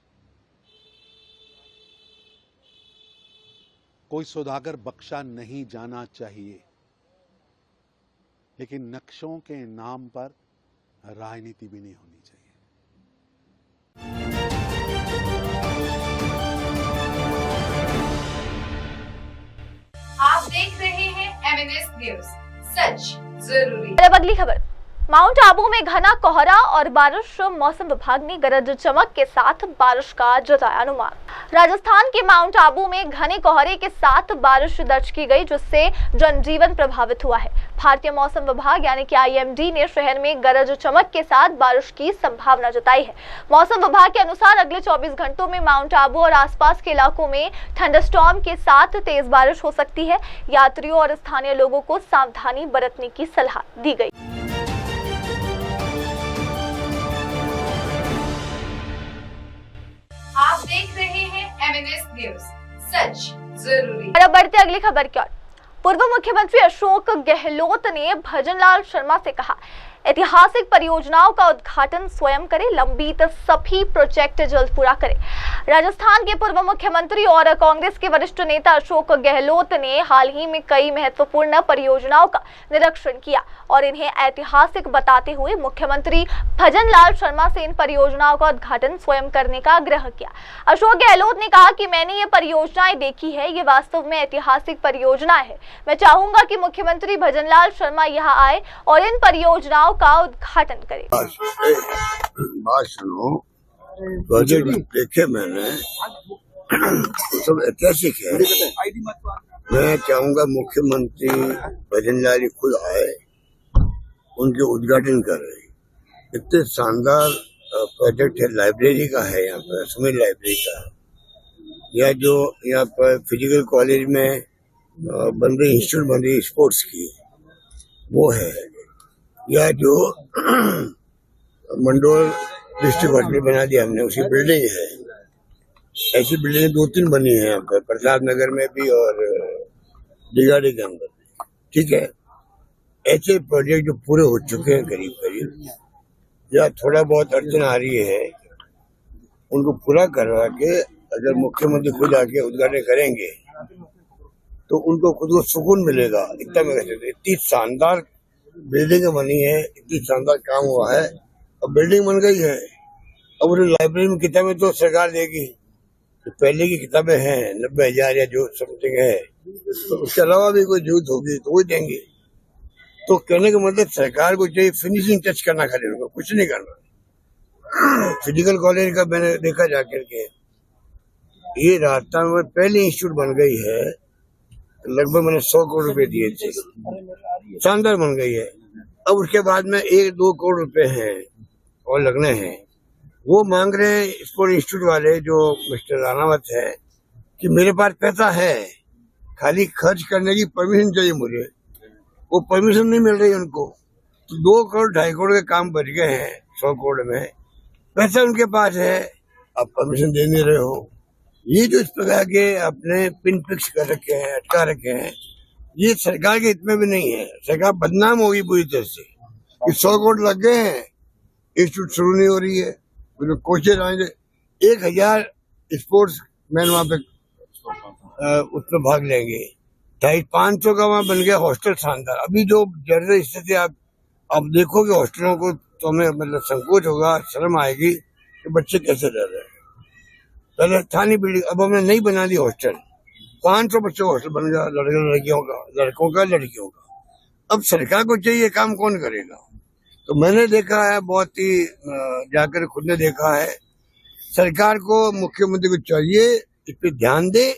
Speaker 13: कोई सौदागर बख्शा नहीं जाना चाहिए, लेकिन नक्शों के नाम पर राजनीति भी नहीं होनी चाहिए।
Speaker 1: आप देख रहे हैं MNS न्यूज, सच जरूरी।
Speaker 2: अब अगली खबर। माउंट आबू में घना कोहरा और बारिश, मौसम विभाग ने गरज चमक के साथ बारिश का जताया अनुमान। राजस्थान के माउंट आबू में घने कोहरे के साथ बारिश दर्ज की गई, जिससे जनजीवन प्रभावित हुआ है। भारतीय मौसम विभाग यानी कि IMD ने शहर में गरज चमक के साथ बारिश की संभावना जताई है। मौसम विभाग के अनुसार अगले 24 घंटों में माउंट आबू और आसपास के इलाकों में थंडरस्टॉर्म के साथ तेज बारिश हो सकती है। यात्रियों और स्थानीय लोगों को सावधानी बरतने की सलाह दी गई।
Speaker 1: आप देख रहे हैं MNS न्यूज, सच जरूरी।
Speaker 2: और अब बढ़ते अगली खबर की ओर। पूर्व मुख्यमंत्री अशोक गहलोत ने भजनलाल शर्मा से कहा ऐतिहासिक परियोजनाओं का उद्घाटन स्वयं करे, लंबित सभी प्रोजेक्ट जल्द पूरा करे। राजस्थान के पूर्व मुख्यमंत्री और कांग्रेस के वरिष्ठ नेता अशोक गहलोत ने हाल ही में कई महत्वपूर्ण परियोजनाओं का निरीक्षण किया और इन्हें ऐतिहासिक बताते हुए मुख्यमंत्री भजन लाल शर्मा से इन परियोजनाओं का उद्घाटन स्वयं करने का आग्रह किया। अशोक गहलोत ने कहा कि मैंने ये परियोजनाएं देखी है, ये वास्तव में ऐतिहासिक परियोजना है। मैं चाहूंगा कि मुख्यमंत्री भजन लाल शर्मा यहाँ आए और इन परियोजनाओं का उद्घाटन करें।
Speaker 5: बात सुनो, प्रोजेक्ट देखे मैंने, सब ऐतिहासिक है। मैं चाहूंगा मुख्यमंत्री भजन लाल खुद आए, उनके उद्घाटन कर रहे। इतने शानदार प्रोजेक्ट है, लाइब्रेरी का है, यहाँ पर सुमित लाइब्रेरी का, या जो यहाँ पर फिजिकल कॉलेज में बन रही इंस्टीट्यूट बन रही स्पोर्ट्स की, वो है, या जो मंडोर डिस्ट्रिक्ट हॉस्पिटल बना दिया हमने, उसकी बिल्डिंग है। ऐसी बिल्डिंग 2-3 बनी है यहाँ पर, प्रताप नगर में भी और दिगाड़ी के अंदर, ठीक है। ऐसे प्रोजेक्ट जो पूरे हो चुके हैं करीब करीब, या थोड़ा बहुत अड़चन आ रही है, उनको पूरा करवा के अगर मुख्यमंत्री खुद आके उद्घाटन करेंगे तो उनको खुद को सुकून मिलेगा। इतना मैं कह सकता, इतनी शानदार बिल्डिंग बनी है, इतनी शानदार काम हुआ है, अब बिल्डिंग बन गई है। अब उन्हें लाइब्रेरी में किताबें तो सरकार देगी, तो पहले की किताबें हैं 90,000 या जो समथिंग है, तो उसके अलावा भी कोई जरूरत होगी तो वो देंगे। तो कहने का मतलब सरकार को चाहिए फिनिशिंग टच करना, खाली उनको कुछ नहीं करना। फिजिकल कॉलेज का मैंने देखा जाकर के, ये राजस्थान में पहली इंस्टीट्यूट बन गई है, लगभग मैंने 100 करोड़ रुपए दिए थे, शानदार बन गई है। अब उसके बाद में 1-2 करोड़ रुपए हैं और लगने हैं, वो मांग रहे हैं स्पोर्ट इंस्टीट्यूट वाले, जो मिस्टर रानावत है, कि मेरे पास पैसा है, खाली खर्च करने की परमिशन चाहिए मुझे। वो परमिशन नहीं मिल रही उनको, तो 2 करोड़ 2.5 करोड़ के काम बच गए हैं 100 करोड़ में, पैसा उनके पास है, अब परमिशन दे नहीं रहे हो। ये जो इस प्रकार के अपने पिन फिक्स कर रखे हैं, अटका रखे हैं, ये सरकार के हित में भी नहीं है। सरकार बदनाम होगी पूरी तरह से कि 100 करोड़ लग गए हैं, इंस्टीट्यूट शुरू नहीं हो रही है, तो कोचेज आएंगे, 1000 स्पोर्ट्स मैन वहाँ पे उसमें भाग लेंगे, 250-500 का वहाँ बन गया हॉस्टल, शानदार। अभी जो जनरल स्थिति आप देखोगे हॉस्टलों को, तो हमें मतलब संकोच होगा, शर्म आएगी कि बच्चे कैसे रह रहे हैं। पहले था नहीं बिल्डिंग, अब हमने नहीं बना दी हॉस्टल, 500 बच्चों का हॉस्टल बन गया, लड़कियों का, लड़कियों का। अब सरकार को चाहिए, काम कौन करेगा? तो मैंने देखा है, बहुत ही जाकर खुद ने देखा है, सरकार को, मुख्यमंत्री को चाहिए इस पे ध्यान दे।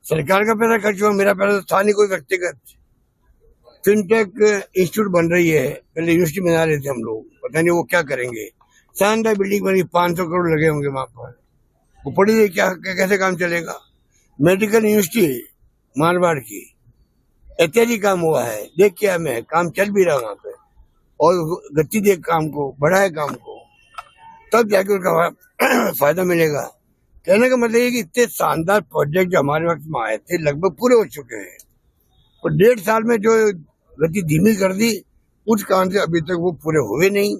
Speaker 5: सरकार का पैसा खर्च हुआ, मेरा पैसा था नहीं कोई व्यक्तिगत। फिनटेक इंस्टीट्यूट बन रही है, पहले यूनिवर्सिटी बना रहे थे हम लोग, पता नहीं वो क्या करेंगे। शानदार बिल्डिंग बनी, 500 करोड़ लगे होंगे वहां पर, वो पड़ी रही, क्या कैसे काम चलेगा? मेडिकल यूनिवर्सिटी मारवाड़ की, इत्यादि काम हुआ है, देख के हमें काम चल भी रहा वहां पे, और गति दे काम को, बढ़ाए काम को, तब जाके उनका फायदा मिलेगा। कहने का मतलब है कि इतने शानदार प्रोजेक्ट जो हमारे वक्त में आए थे, लगभग पूरे हो चुके हैं, और 1.5 साल में जो गति धीमी कर दी, उस कारण से अभी तक वो पूरे हुए नहीं।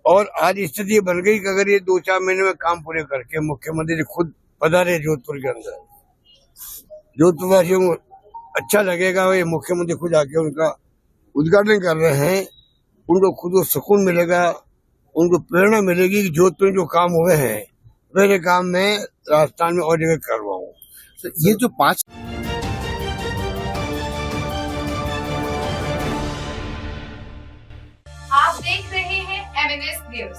Speaker 5: और आज स्थिति ये बन गई कि अगर ये 2-4 महीने में काम पूरे करके मुख्यमंत्री खुद पधारे जोधपुर के अंदर, जोधपुरवासियों को अच्छा लगेगा, ये मुख्यमंत्री खुद आके उनका उद्घाटन कर रहे हैं, उनको खुद को सुकून मिलेगा, उनको प्रेरणा मिलेगी कि जोधपुर में जो काम हुए हैं मेरे काम में राजस्थान में और जगह करवाऊं।
Speaker 6: तो ये जो 5
Speaker 1: आप देख रहे हैं MNS न्यूज,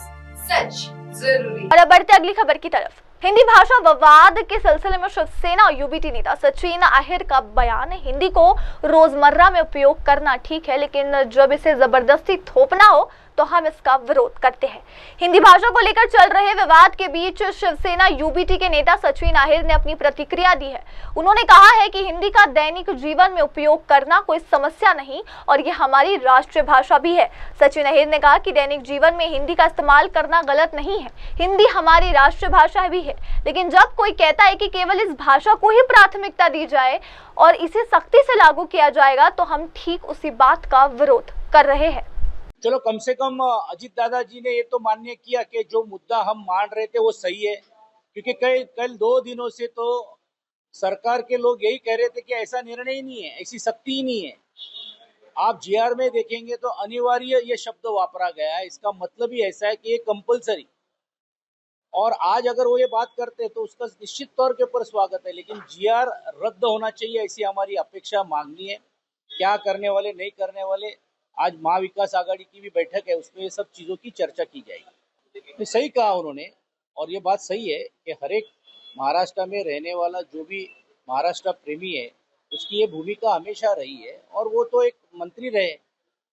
Speaker 1: सच जरूरी।
Speaker 2: और अब बढ़ते अगली खबर की तरफ। हिंदी भाषा विवाद के सिलसिले में शिवसेना यूबीटी नेता सचिन अहिर का बयान, हिंदी को रोजमर्रा में उपयोग करना ठीक है, लेकिन जब इसे जबरदस्ती थोपना हो तो हम इसका विरोध करते हैं। हिंदी भाषा को लेकर चल रहे विवाद के बीच शिवसेना यूबीटी के नेता सचिन अहिर ने अपनी प्रतिक्रिया दी है। उन्होंने कहा है कि हिंदी का दैनिक जीवन में उपयोग करना कोई समस्या नहीं और ये हमारी राष्ट्रीय भाषा भी है। सचिन अहिर ने कहा कि दैनिक जीवन में हिंदी का इस्तेमाल करना गलत नहीं है, हिंदी हमारी राष्ट्रीय भाषा भी है, लेकिन जब कोई कहता है कि केवल इस भाषा को ही प्राथमिकता दी जाए और इसे सख्ती से लागू किया जाएगा तो हम ठीक उसी बात का विरोध कर रहे हैं।
Speaker 14: चलो कम से कम अजीत दादा जी ने ये तो मान्य किया कि जो मुद्दा हम मान रहे थे वो सही है, क्योंकि कल 2 दिनों से तो सरकार के लोग यही कह रहे थे कि ऐसा निर्णय ही नहीं है, ऐसी शक्ति ही नहीं है। आप जीआर में देखेंगे तो अनिवार्य ये शब्द वापरा गया है, इसका मतलब ही ऐसा है कि ये कंपलसरी। और आज अगर वो ये बात करते हैं तो उसका निश्चित तौर के ऊपर स्वागत है, लेकिन जीआर रद्द होना चाहिए ऐसी हमारी अपेक्षा मांगनी है। क्या करने वाले नहीं करने वाले, आज महाविकास आघाड़ी की भी बैठक है, उसमें ये सब चीजों की चर्चा की जाएगी। तो सही कहा उन्होंने, और ये बात सही है कि हर एक महाराष्ट्र में रहने वाला जो भी महाराष्ट्र प्रेमी है उसकी ये भूमिका हमेशा रही है, और वो तो एक मंत्री रहे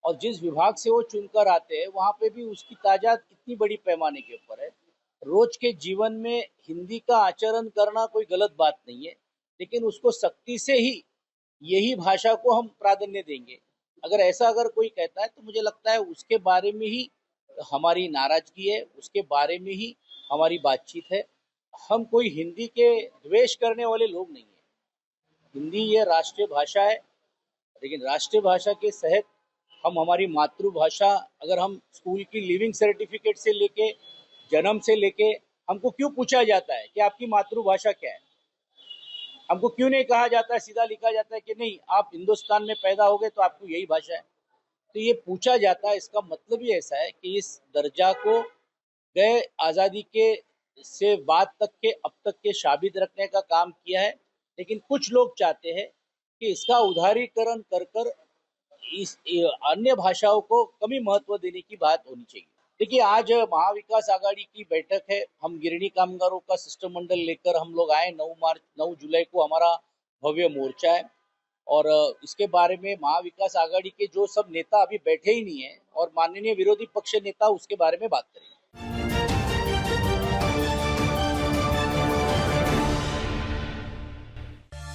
Speaker 14: और जिस विभाग से वो चुनकर आते हैं वहाँ पे भी उसकी तादाद इतनी बड़ी पैमाने के ऊपर है। रोज के जीवन में हिंदी का आचरण करना कोई गलत बात नहीं है, लेकिन उसको सख्ती से ही यही भाषा को हम प्राधान्य देंगे। अगर कोई कहता है तो मुझे लगता है उसके बारे में ही हमारी नाराजगी है, उसके बारे में ही हमारी बातचीत है। हम कोई हिंदी के द्वेष करने वाले लोग नहीं है। हिंदी ये राष्ट्रीय भाषा है, लेकिन राष्ट्रीय भाषा के सहत हम हमारी मातृभाषा, अगर हम स्कूल की लिविंग सर्टिफिकेट से लेके जन्म से लेके हमको क्यों पूछा जाता है कि आपकी मातृभाषा क्या है, हमको क्यों नहीं कहा जाता है, सीधा लिखा जाता है कि नहीं आप हिंदुस्तान में पैदा हो गए तो आपको यही भाषा है। तो ये पूछा जाता है, इसका मतलब ही ऐसा है कि इस दर्जा को गए आज़ादी के से बाद तक के अब तक के शाबित रखने का काम किया है, लेकिन कुछ लोग चाहते हैं कि इसका उदारीकरण कर कर इस अन्य भाषाओं को कमी महत्व देने की बात होनी चाहिए। देखिए, आज महाविकास आघाड़ी की बैठक है, हम गिरणी कामगारों का शिष्टमंडल लेकर हम लोग आए। 9 जुलाई को हमारा भव्य मोर्चा है, और इसके बारे में महाविकास आघाड़ी के जो सब नेता अभी बैठे ही नहीं है और माननीय विरोधी पक्ष नेता उसके बारे में बात करेंगे।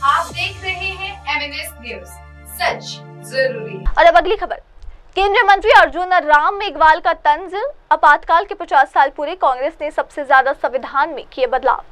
Speaker 1: आप देख रहे हैं MNS न्यूज, सच जरूरी।
Speaker 2: और अब अगली खबर। केंद्रीय मंत्री अर्जुन राम मेघवाल का तंज, आपातकाल के 50 साल पूरे, कांग्रेस ने सबसे ज्यादा संविधान में किए बदलाव।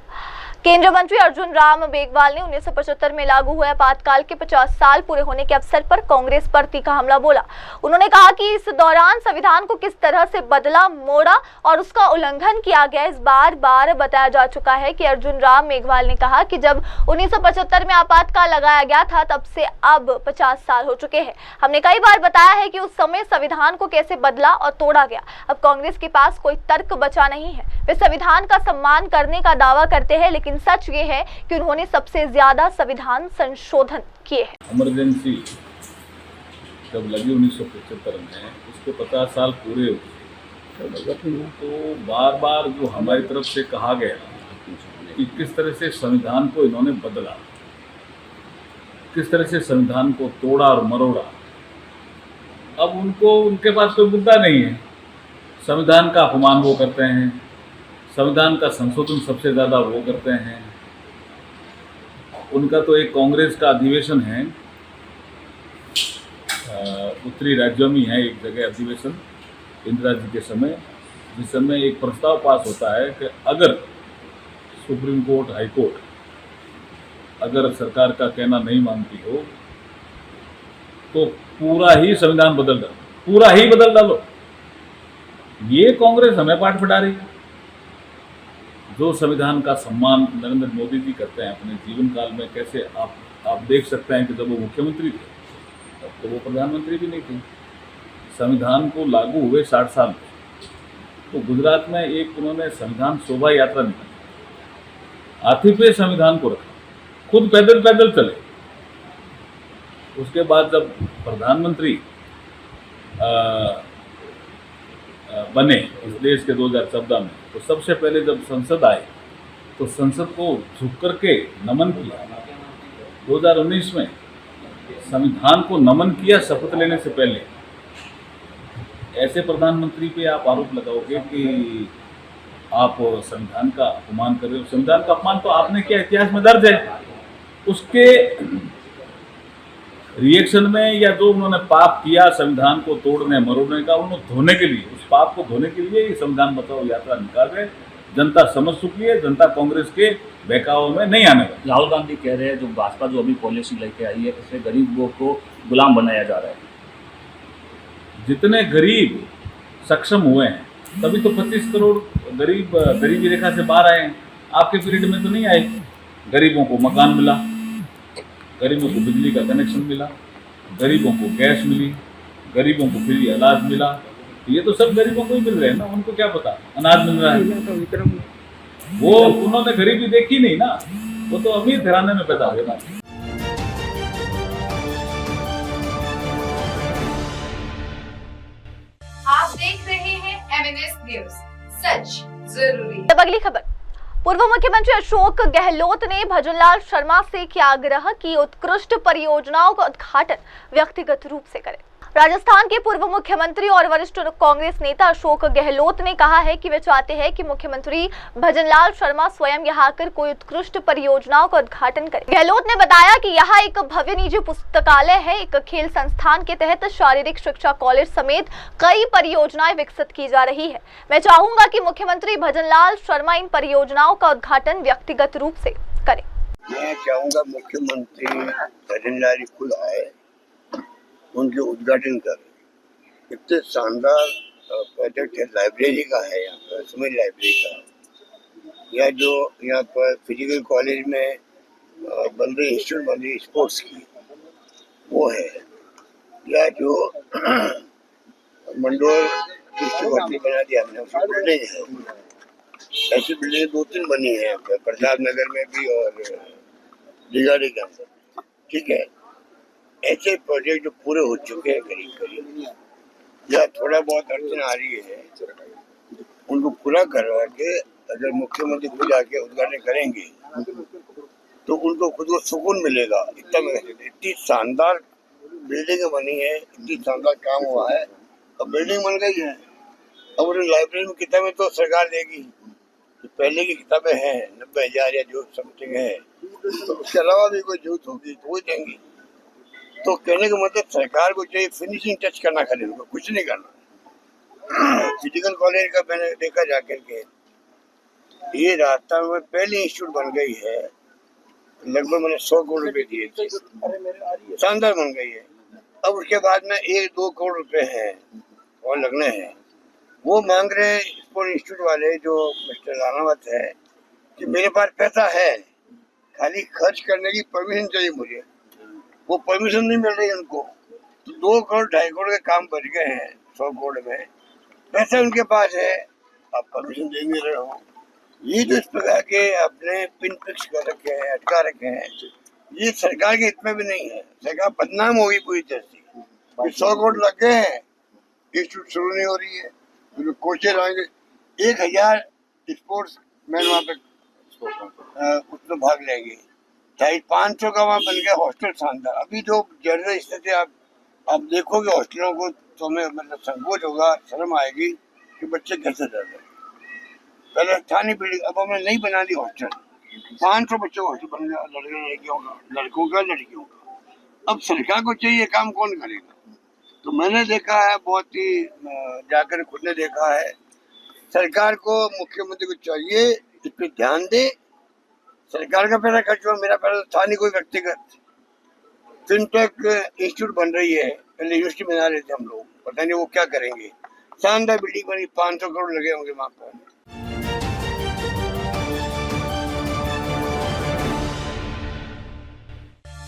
Speaker 2: केंद्रीय मंत्री अर्जुन राम मेघवाल ने 1975 में लागू हुए आपातकाल के 50 साल पूरे होने के अवसर पर कांग्रेस पर तीखा हमला बोला। उन्होंने कहा कि इस दौरान संविधान को किस तरह से बदला, मोड़ा और उसका उल्लंघन किया गया, इस बार बार बताया जा चुका है कि अर्जुन राम मेघवाल ने कहा कि जब 1975 में आपातकाल लगाया गया था तब से अब 50 साल हो चुके हैं। हमने कई बार बताया है कि उस समय संविधान को कैसे बदला और तोड़ा गया। अब कांग्रेस के पास कोई तर्क बचा नहीं है। वे संविधान का सम्मान करने का दावा करते हैं, लेकिन सच ये है कि उन्होंने सबसे ज्यादा संविधान संशोधन किए हैं।
Speaker 15: इमरजेंसी जब लगी 1975 में, उसके 50 साल पूरे हुए, तो बार बार जो हमारी तरफ से कहा गया कि किस तरह से संविधान को इन्होंने बदला, किस तरह से संविधान को तोड़ा और मरोड़ा। अब उनके पास कोई मुद्दा नहीं है। संविधान का अपमान वो करते हैं, संविधान का संशोधन सबसे ज़्यादा वो करते हैं। उनका तो एक कांग्रेस का अधिवेशन है, उत्तरी राज्यों में है एक जगह अधिवेशन इंदिरा जी के समय, जिस समय एक प्रस्ताव पास होता है कि अगर सुप्रीम कोर्ट, हाई कोर्ट अगर सरकार का कहना नहीं मानती हो तो पूरा ही संविधान बदल डालो, पूरा ही बदल डालो। ये कांग्रेस हमें पाठ पढ़ा रही है। जो संविधान का सम्मान नरेंद्र मोदी जी करते हैं अपने जीवन काल में, कैसे आप देख सकते हैं कि जब वो मुख्यमंत्री थे तब तो वो प्रधानमंत्री भी नहीं थे। संविधान को लागू हुए 60 साल में, तो गुजरात में एक उन्होंने संविधान शोभा यात्रा निकाली, हाथी पे संविधान को रखा, खुद पैदल पैदल चले। उसके बाद जब प्रधानमंत्री बने इस देश के 2014 में, तो सबसे पहले जब संसद आए तो संसद को झुक करके नमन किया। 2019 में संविधान को नमन किया शपथ लेने से पहले। ऐसे प्रधानमंत्री पे आप आरोप लगाओगे कि आप संविधान का अपमान कर रहे हो। संविधान का अपमान तो आपने किया, इतिहास में दर्ज है। उसके रिएक्शन में या जो उन्होंने पाप किया संविधान को तोड़ने मरोड़ने का, उन्होंने धोने के लिए, उस पाप को धोने के लिए ये संविधान बचाओ यात्रा निकाल रहे। जनता समझ चुकी है, जनता कांग्रेस के बहकावों में नहीं आने वाली।
Speaker 16: राहुल गांधी कह रहे हैं जो भाजपा जो अभी पॉलिसी लेके आई है उससे गरीबों को गुलाम बनाया जा रहा है।
Speaker 15: जितने गरीब सक्षम हुए हैं, तभी तो 25 करोड़ गरीब गरीबी रेखा से बाहर आए हैं। आपके पीरियड में तो नहीं आए। गरीबों को मकान मिला, गरीबों को बिजली का कनेक्शन मिला, गरीबों को गैस मिली, गरीबों को फ्री अनाज मिला। ये तो सब गरीबों को ही मिल रहे हैं ना, उनको क्या पता अनाज मिल रहा है। वो उन्होंने गरीबी देखी नहीं ना, वो तो अमीर घराने में पैदा हुए ना।
Speaker 1: आप देख रहे हैं MNS न्यूज, सच जरूरी।
Speaker 2: अब अगली खबर। पूर्व मुख्यमंत्री अशोक गहलोत ने भजनलाल शर्मा से किया आग्रह कि उत्कृष्ट परियोजनाओं का उद्घाटन व्यक्तिगत रूप से करें। राजस्थान के पूर्व मुख्यमंत्री और वरिष्ठ कांग्रेस नेता अशोक गहलोत ने कहा है कि वे चाहते हैं कि मुख्यमंत्री भजनलाल शर्मा स्वयं यहां आकर कोई उत्कृष्ट परियोजनाओं का उद्घाटन करें। गहलोत ने बताया कि यहां एक भव्य निजी पुस्तकालय है, एक खेल संस्थान के तहत शारीरिक शिक्षा कॉलेज समेत कई परियोजनाएं विकसित की जा रही है। मैं चाहूंगा कि मुख्यमंत्री भजनलाल शर्मा इन परियोजनाओं का उद्घाटन व्यक्तिगत रूप से करें।
Speaker 16: मैं चाहूंगा मुख्यमंत्री भजनलाल खुद आए, उनके उद्घाटन कर। इतने शानदार प्रोजेक्ट है, लाइब्रेरी का है यहाँ पर, समझ लाइब्रेरी का, या जो यहाँ पर फिजिकल कॉलेज में बन रही इंस्टीट्यूट बन रही स्पोर्ट्स की, वो है, या जो मंडोर की बना दिया हमने, उसकी बिल्डिंग है। ऐसी बिल्डिंग 2-3 बनी है यहाँ पर, प्रताप नगर में भी और लिगाड़ी के अंदर। ठीक है, ऐसे प्रोजेक्ट जो पूरे हो चुके हैं करीब करीब, या थोड़ा बहुत अड़चन आ रही है, उनको पूरा करवा के अगर मुख्यमंत्री खुद आके उद्घाटन करेंगे तो उनको खुद को सुकून मिलेगा। इतनी शानदार बिल्डिंग बनी है, इतनी शानदार काम हुआ है, अब बिल्डिंग बन गई है। अब उन्हें लाइब्रेरी में किताबें तो सरकार देगी, तो पहले की किताबें हैं 90,000 या जो समथिंग है, तो उसके अलावा भी कोई जरूरत होगी तो वो देंगी। तो कहने का मतलब सरकार को चाहिए फिनिशिंग टच करना, खाली उनको कुछ नहीं करना। फिजिकल कॉलेज का मैंने देखा जाकर के, ये राजस्थान में पहली इंस्टीट्यूट बन गई है, लगभग मैंने 100 करोड़ रुपए दिए थे, शानदार बन गई है। अब उसके बाद में 1-2 करोड़ रुपए हैं और लगने हैं। वो मांग रहे हैं स्पोर्ट इंस्टीट्यूट वाले, जो मिस्टर रानावत है, कि मेरे पास पैसा है, खाली खर्च करने की परमिशन चाहिए मुझे। वो परमिशन नहीं मिल रही उनको, तो 2 करोड़ 2.5 करोड़ के काम बच गए हैं 100 करोड़ में, पैसा उनके पास है, आप परमिशन दे नहीं रहे हो। ये जो इस प्रकार के अपने पिन फिक्स कर रखे हैं, अटका रखे हैं, ये सरकार के हित में भी नहीं है। सरकार बदनाम होगी पूरी तरह से। 100 करोड़ लग गए हैं, इंस्टीट्यूट शुरू नहीं हो रही है, तो कोचेज आएंगे, 1000 स्पोर्ट्स मैन वहाँ पे उसमें भाग लेंगे, 500 का वहाँ बन गया हॉस्टल शानदार। अभी जो जनरल स्थिति आप देखोगे हॉस्टलों को, तो हमें मतलब संकोच होगा, शर्म आएगी कि बच्चे कैसे डर रहे। पहले था नहीं बिल्डिंग, अब हमने नहीं बना दी हॉस्टल, 500 बच्चों का हॉस्टल बन गया, लड़कों का लड़कियों का। अब सरकार को चाहिए, काम कौन करेगा? तो मैंने देखा है, बहुत ही जाकर खुद ने देखा है, सरकार को, मुख्यमंत्री को चाहिए इस पर ध्यान दे। सरकार का पैसा खर्च हुआ, मेरा पैसा था नहीं कोई व्यक्तिगत। फिनटेक इंस्टीट्यूट बन रही है, पहले यूनिवर्सिटी बना रहे थे हम लोग, पता नहीं वो क्या करेंगे। शानदार बिल्डिंग बनी, 500 करोड़ लगे होंगे वहां पर।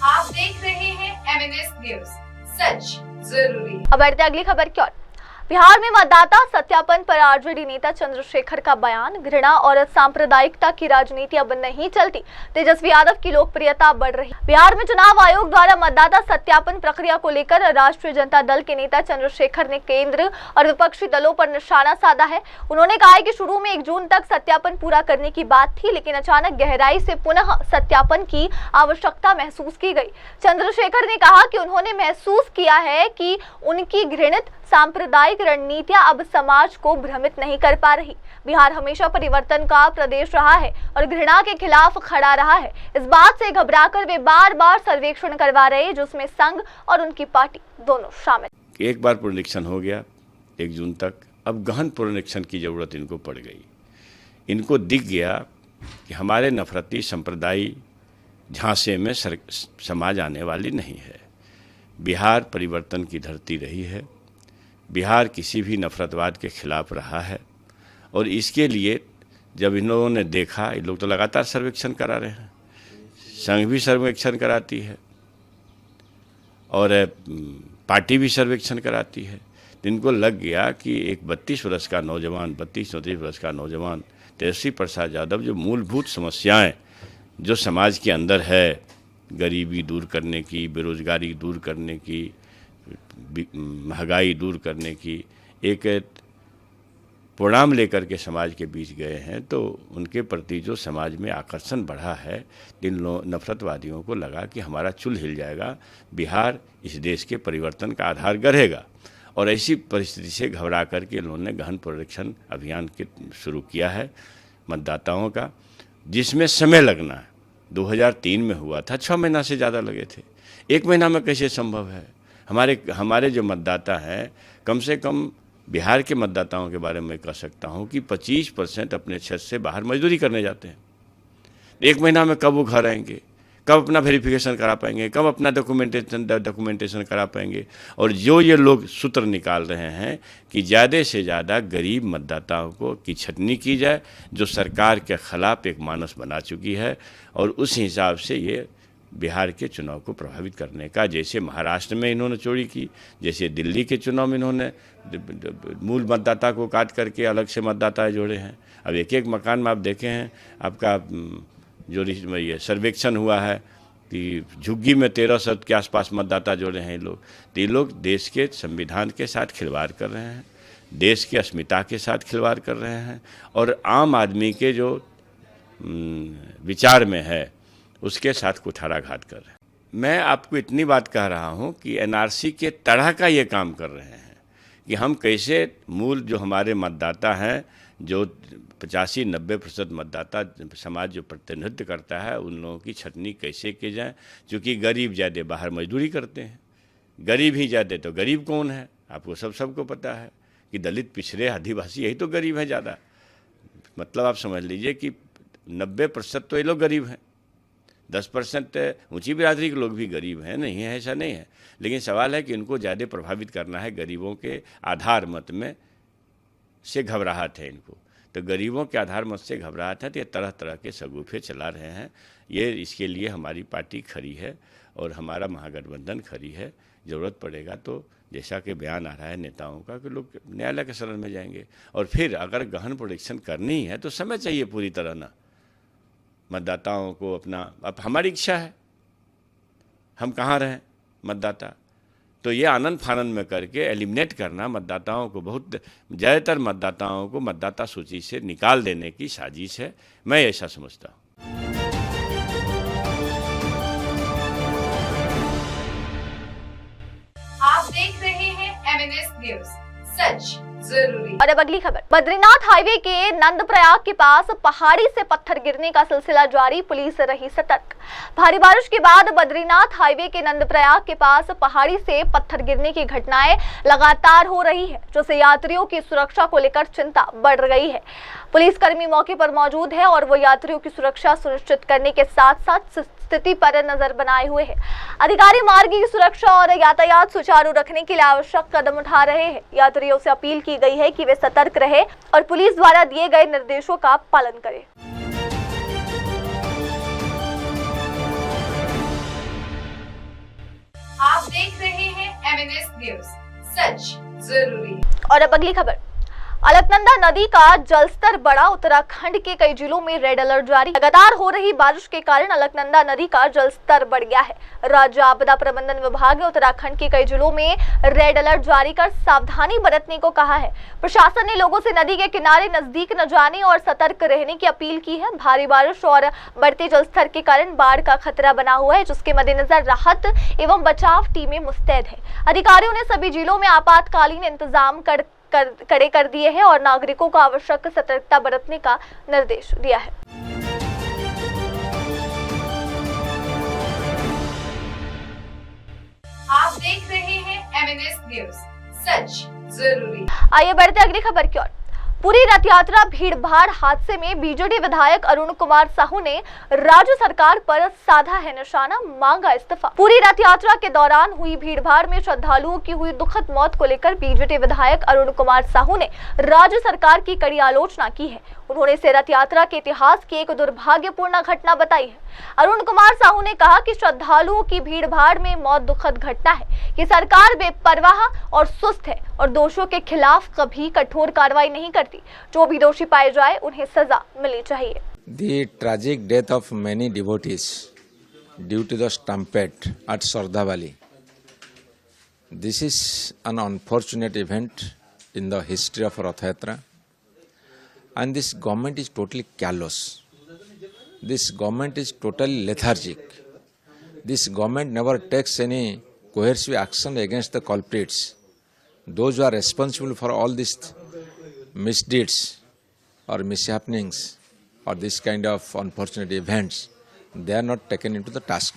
Speaker 1: आप देख रहे हैं MNS न्यूज, सच जरूरी।
Speaker 2: अब बढ़ते अगली खबर की ओर। बिहार में मतदाता सत्यापन पर आरजेडी नेता चंद्रशेखर का बयान, घृणा और सांप्रदायिकता की राजनीति अब नहीं चलती, तेजस्वी यादव की लोकप्रियता बढ़ रही। बिहार में चुनाव आयोग द्वारा मतदाता सत्यापन प्रक्रिया को लेकर राष्ट्रीय जनता दल के नेता चंद्रशेखर ने केंद्र और विपक्षी दलों पर निशाना साधा है। उन्होंने कहा है कि शुरू में 1 जून तक सत्यापन पूरा करने की बात थी, लेकिन अचानक गहराई से पुनः सत्यापन की आवश्यकता महसूस की गई। चंद्रशेखर ने कहा कि उन्होंने महसूस किया है कि उनकी घृणित सांप्रदायिक रणनीतियां अब समाज को भ्रमित नहीं कर पा रही। बिहार हमेशा परिवर्तन का प्रदेश रहा है और घृणा के खिलाफ खड़ा रहा है। इस बात से घबराकर वे बार-बार सर्वेक्षण करवा रहे हैं, जिसमें संघ और उनकी पार्टी दोनों शामिल।
Speaker 17: एक बार पुनरीक्षण हो गया 1 जून तक, अब गहन पुनरीक्षण की जरूरत इनको पड़ गई। इनको दिख गया कि हमारे नफरती संप्रदाय झांसे में समाज आने वाली नहीं है। बिहार परिवर्तन की धरती रही है। बिहार किसी भी नफरतवाद के खिलाफ रहा है और इसके लिए जब इन लोगों ने देखा, इन लोग तो लगातार सर्वेक्षण करा रहे हैं, संघ भी सर्वेक्षण कराती है और पार्टी भी सर्वेक्षण कराती है, तो इनको लग गया कि एक 32 वर्ष का नौजवान, 32-34 वर्ष का नौजवान तेजस्वी प्रसाद यादव जो मूलभूत समस्याएं जो समाज के अंदर है, गरीबी दूर करने की, बेरोजगारी दूर करने की, महंगाई दूर करने की, एक प्रोग्राम लेकर के समाज के बीच गए हैं, तो उनके प्रति जो समाज में आकर्षण बढ़ा है, इन नफरतवादियों को लगा कि हमारा चुल हिल जाएगा, बिहार इस देश के परिवर्तन का आधार गढ़ेगा। और ऐसी परिस्थिति से घबरा करके इन्होंने गहन पुनरीक्षण अभियान के शुरू किया है मतदाताओं का, जिसमें समय लगना है। 2003 में हुआ था, 6 महीना से ज़्यादा लगे थे। 1 महीना में कैसे संभव है? हमारे जो मतदाता हैं, कम से कम बिहार के मतदाताओं के बारे में कह सकता हूं कि 25% अपने क्षेत्र से बाहर मजदूरी करने जाते हैं। 1 महीना में कब वो घर आएंगे, कब अपना वेरिफिकेशन करा पाएंगे, कब अपना डॉक्यूमेंटेशन करा पाएंगे? और जो ये लोग सूत्र निकाल रहे हैं कि ज़्यादा से ज़्यादा गरीब मतदाताओं को की छटनी की जाए, जो सरकार के खिलाफ एक मानस बना चुकी है, और उस हिसाब से ये बिहार के चुनाव को प्रभावित करने का, जैसे महाराष्ट्र में इन्होंने चोरी की, जैसे दिल्ली के चुनाव में इन्होंने मूल मतदाता को काट करके अलग से मतदाता जोड़े हैं। अब एक एक मकान में आप देखे हैं, आपका जो ये सर्वेक्षण हुआ है कि झुग्गी में 1300 के आसपास मतदाता जोड़े हैं ये लोग। तो ये लोग देश के संविधान के साथ खिलवाड़ कर रहे हैं, देश की अस्मिता के साथ खिलवाड़ कर रहे हैं, और आम आदमी के जो विचार में है उसके साथ कुठाराघात कर रहे हैं। मैं आपको इतनी बात कह रहा हूं कि एनआरसी के तरह का ये काम कर रहे हैं कि हम कैसे मूल जो हमारे मतदाता हैं, जो 85-90% मतदाता समाज जो प्रतिनिधित्व करता है, उन लोगों की छटनी कैसे की जाए। क्योंकि गरीब ज़्यादा बाहर मजदूरी करते हैं, गरीब ही ज़्यादा, तो गरीब कौन है आपको सबको पता है कि दलित, पिछड़े, आदिवासी, यही तो गरीब है ज़्यादा। मतलब आप समझ लीजिए कि 90% तो ये लोग गरीब हैं, 10% ऊंची बिरादरी के लोग भी गरीब हैं, नहीं है ऐसा नहीं है। लेकिन सवाल है कि इनको ज़्यादा प्रभावित करना है, गरीबों के आधार मत में से घबराहट है इनको। तो गरीबों के आधार मत से घबराहट है, तो ये तरह तरह के शगुफे चला रहे हैं। ये इसके लिए हमारी पार्टी खड़ी है और हमारा महागठबंधन खड़ी है। ज़रूरत पड़ेगा तो जैसा कि बयान आ रहा है नेताओं का कि लोग न्यायालय के शरण में जाएंगे, और फिर अगर गहन परीक्षण करनी है तो समय चाहिए पूरी तरह ना मतदाताओं को अपना। अब हमारी इच्छा है हम कहाँ रहें मतदाता, तो ये आनंद फानंद में करके एलिमिनेट करना मतदाताओं को, बहुत ज़्यादातर मतदाताओं को मतदाता सूची से निकाल देने की साजिश है, मैं ऐसा समझता हूँ।
Speaker 1: आप देख रहे हैं MNS न्यूज, सच जरूरी।
Speaker 2: और अब अगली खबर, बद्रीनाथ हाईवे के नंदप्रयाग के पास पहाड़ी से पत्थर गिरने का सिलसिला जारी, पुलिस रही सतर्क। भारी बारिश के बाद बद्रीनाथ हाईवे के नंदप्रयाग के पास पहाड़ी से पत्थर गिरने की घटनाएं लगातार हो रही है, जिससे यात्रियों की सुरक्षा को लेकर चिंता बढ़ गई है। पुलिसकर्मी मौके पर मौजूद है और वो यात्रियों की सुरक्षा सुनिश्चित करने के साथ साथ स्थिति पर नजर बनाए हुए हैं। अधिकारी मार्ग की सुरक्षा और यातायात सुचारू रखने के लिए आवश्यक कदम उठा रहे हैं। यात्रियों से अपील की गई है कि वे सतर्क रहे और पुलिस द्वारा दिए गए निर्देशों का पालन करें।
Speaker 1: आप देख रहे हैं MNS न्यूज, सच जरूरी।
Speaker 2: और अब अगली खबर, अलकनंदा नदी का जलस्तर बढ़ा, उत्तराखंड के कई जिलों में रेड अलर्ट जारी। लगातार हो रही बारिश के कारण अलकनंदा नदी का जलस्तर बढ़ गया है। राज्य आपदा प्रबंधन विभाग ने उत्तराखंड के कई जिलों में रेड अलर्ट जारी कर सावधानी बरतने को कहा है। प्रशासन ने लोगों से नदी के किनारे नजदीक न जाने और सतर्क रहने की अपील की है। भारी बारिश और बढ़ते जलस्तर के कारण बाढ़ का खतरा बना हुआ है, जिसके मद्देनजर राहत एवं बचाव टीमें मुस्तैद है। अधिकारियों ने सभी जिलों में आपातकालीन इंतजाम कड़े कर दिए हैं और नागरिकों को आवश्यक सतर्कता बरतने का निर्देश दिया है।
Speaker 1: आप देख रहे हैं MNS न्यूज, सच जरूरी।
Speaker 2: आइए बढ़ते अगली खबर की ओर। पूरी रथ यात्रा भीड़ भाड़ हादसे में बीजेडी विधायक अरुण कुमार साहू ने राज्य सरकार पर साधा है निशाना, मांगा इस्तीफा। पूरी रथ यात्रा के दौरान हुई भीड़ भाड़ में श्रद्धालुओं की हुई दुखद मौत को लेकर बीजेडी विधायक अरुण कुमार साहू ने राज्य सरकार की कड़ी आलोचना की है। उन्होंने इसे रथ यात्रा के इतिहास की एक दुर्भाग्यपूर्ण घटना बताई है। अरुण कुमार साहू ने कहा कि श्रद्धालुओं की भीड़ भाड़ में मौत दुखद घटना है कि सरकार बेपरवाह और सुस्त है और दोषियों के खिलाफ कभी कठोर कार्रवाई नहीं करती। जो भी दोषी पाए जाए उन्हें सजा मिलनी चाहिए।
Speaker 18: The tragic death of many devotees due to the stampede at Sardhavali. This is an unfortunate event in the history of Rath Yatra, and this government is totally callous. This government is totally lethargic. This government never takes any coercive action against the culprits. Those who are responsible for all these misdeeds or mishappenings or this kind of unfortunate events, they are not taken into the task.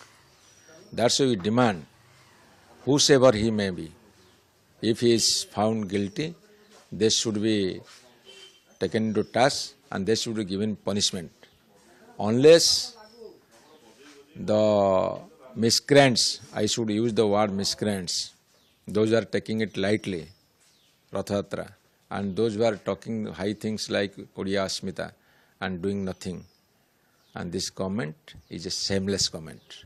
Speaker 18: That's why we demand, whosoever he may be, if he is found guilty, they should be taken into task and they should be given punishment. Unless the miscreants, I should use the word miscreants, those who are taking it lightly, Rath Yatra, and those who are talking high things like Odiya Asmita and doing nothing. And this government is a shameless government.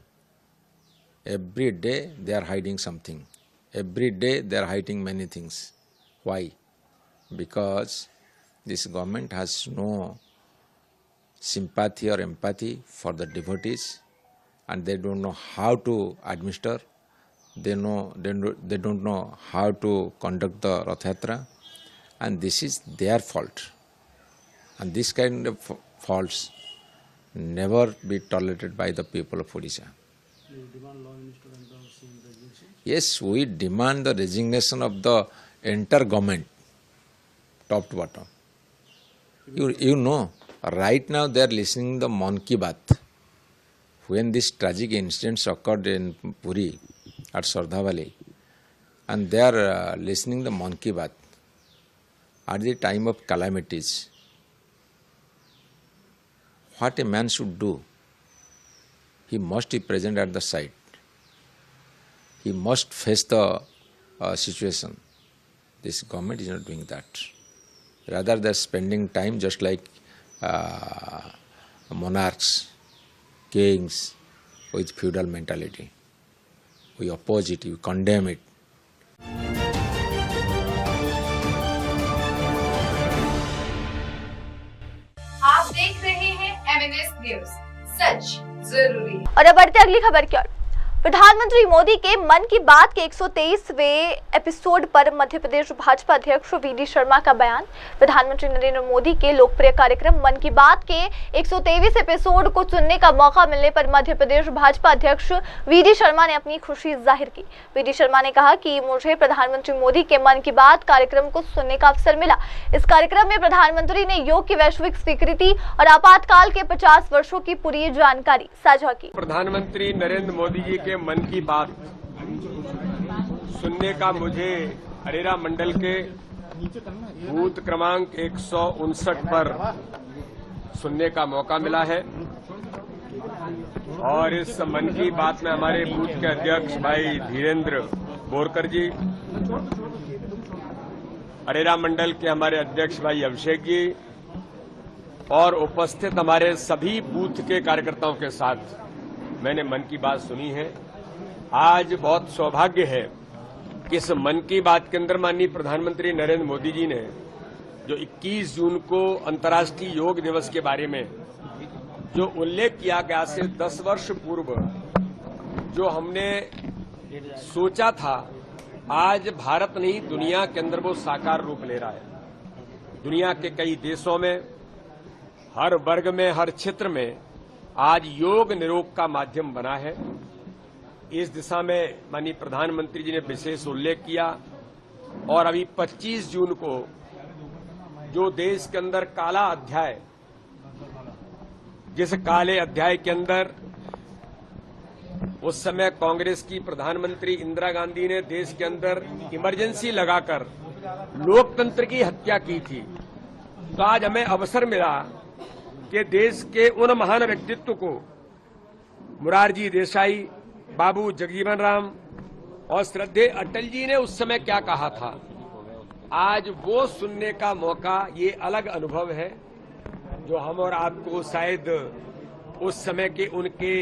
Speaker 18: Every day they are hiding something. Every day they are hiding many things. Why? Because this government has no sympathy or empathy for the devotees, and they don't know how to administer. They don't know how to conduct the Rath Yatra, and this is their fault. And this kind of faults never be tolerated by the people of Odisha. Yes, we demand the resignation of the entire government, top to bottom. You know, right now they are listening to the Mann Ki Baat. When these tragic incidents occurred in Puri at Sardhavali, and they are listening to the Mann Ki Baat at the time of calamities, what a man should do, he must be present at the site. He must face the situation. This government is not doing that. Rather, they are spending time just like monarchs, kings with feudal mentality. We oppose it, we condemn it.
Speaker 1: आप देख रहे हैं MNS news, सच जरूरी।
Speaker 2: और अब बढ़ते अगली खबर की ओर। प्रधानमंत्री मोदी के मन की बात के 123वें एपिसोड पर मध्य प्रदेश भाजपा अध्यक्ष वीडी शर्मा का बयान। प्रधानमंत्री नरेंद्र मोदी के लोकप्रिय कार्यक्रम मन की बात के 123वें एपिसोड को सुनने का मौका मिलने पर मध्य प्रदेश भाजपा अध्यक्ष वीडी शर्मा ने अपनी खुशी जाहिर की। वीडी शर्मा ने कहा कि मुझे प्रधानमंत्री मोदी के मन की बात कार्यक्रम को सुनने का अवसर मिला। इस कार्यक्रम में प्रधानमंत्री ने योग की वैश्विक स्वीकृति और आपातकाल के 50 वर्षों की पूरी जानकारी साझा की।
Speaker 19: प्रधानमंत्री नरेंद्र मोदी जी के मन की बात सुनने का मुझे अरेरा मंडल के बूथ क्रमांक 159 पर सुनने का मौका मिला है और इस मन की बात में हमारे बूथ के अध्यक्ष भाई धीरेन्द्र बोरकर जी, अरेरा मंडल के हमारे अध्यक्ष भाई अभिषेक जी और उपस्थित हमारे सभी बूथ के कार्यकर्ताओं के साथ मैंने मन की बात सुनी है। आज बहुत सौभाग्य है कि इस मन की बात के अंदर माननीय प्रधानमंत्री नरेंद्र मोदी जी ने जो 21 जून को अंतर्राष्ट्रीय योग दिवस के बारे में जो उल्लेख किया गया से 10 वर्ष पूर्व जो हमने सोचा था, आज भारत नहीं दुनिया के अंदर वो साकार रूप ले रहा है। दुनिया के कई देशों में, हर वर्ग में, हर क्षेत्र में आज योग निरोग का माध्यम बना है। इस दिशा में माननीय प्रधानमंत्री जी ने विशेष उल्लेख किया और अभी 25 जून को जो देश के अंदर काला अध्याय, जिस काले अध्याय के अंदर उस समय कांग्रेस की प्रधानमंत्री इंदिरा गांधी ने देश के अंदर इमरजेंसी लगाकर लोकतंत्र की हत्या की थी, तो आज हमें अवसर मिला कि देश के उन महान व्यक्तित्व को मोरारजी देसाई, बाबू जगजीवन राम और श्रद्धेय अटल जी ने उस समय क्या कहा था, आज वो सुनने का मौका, ये अलग अनुभव है जो हम और आपको शायद उस समय के उनके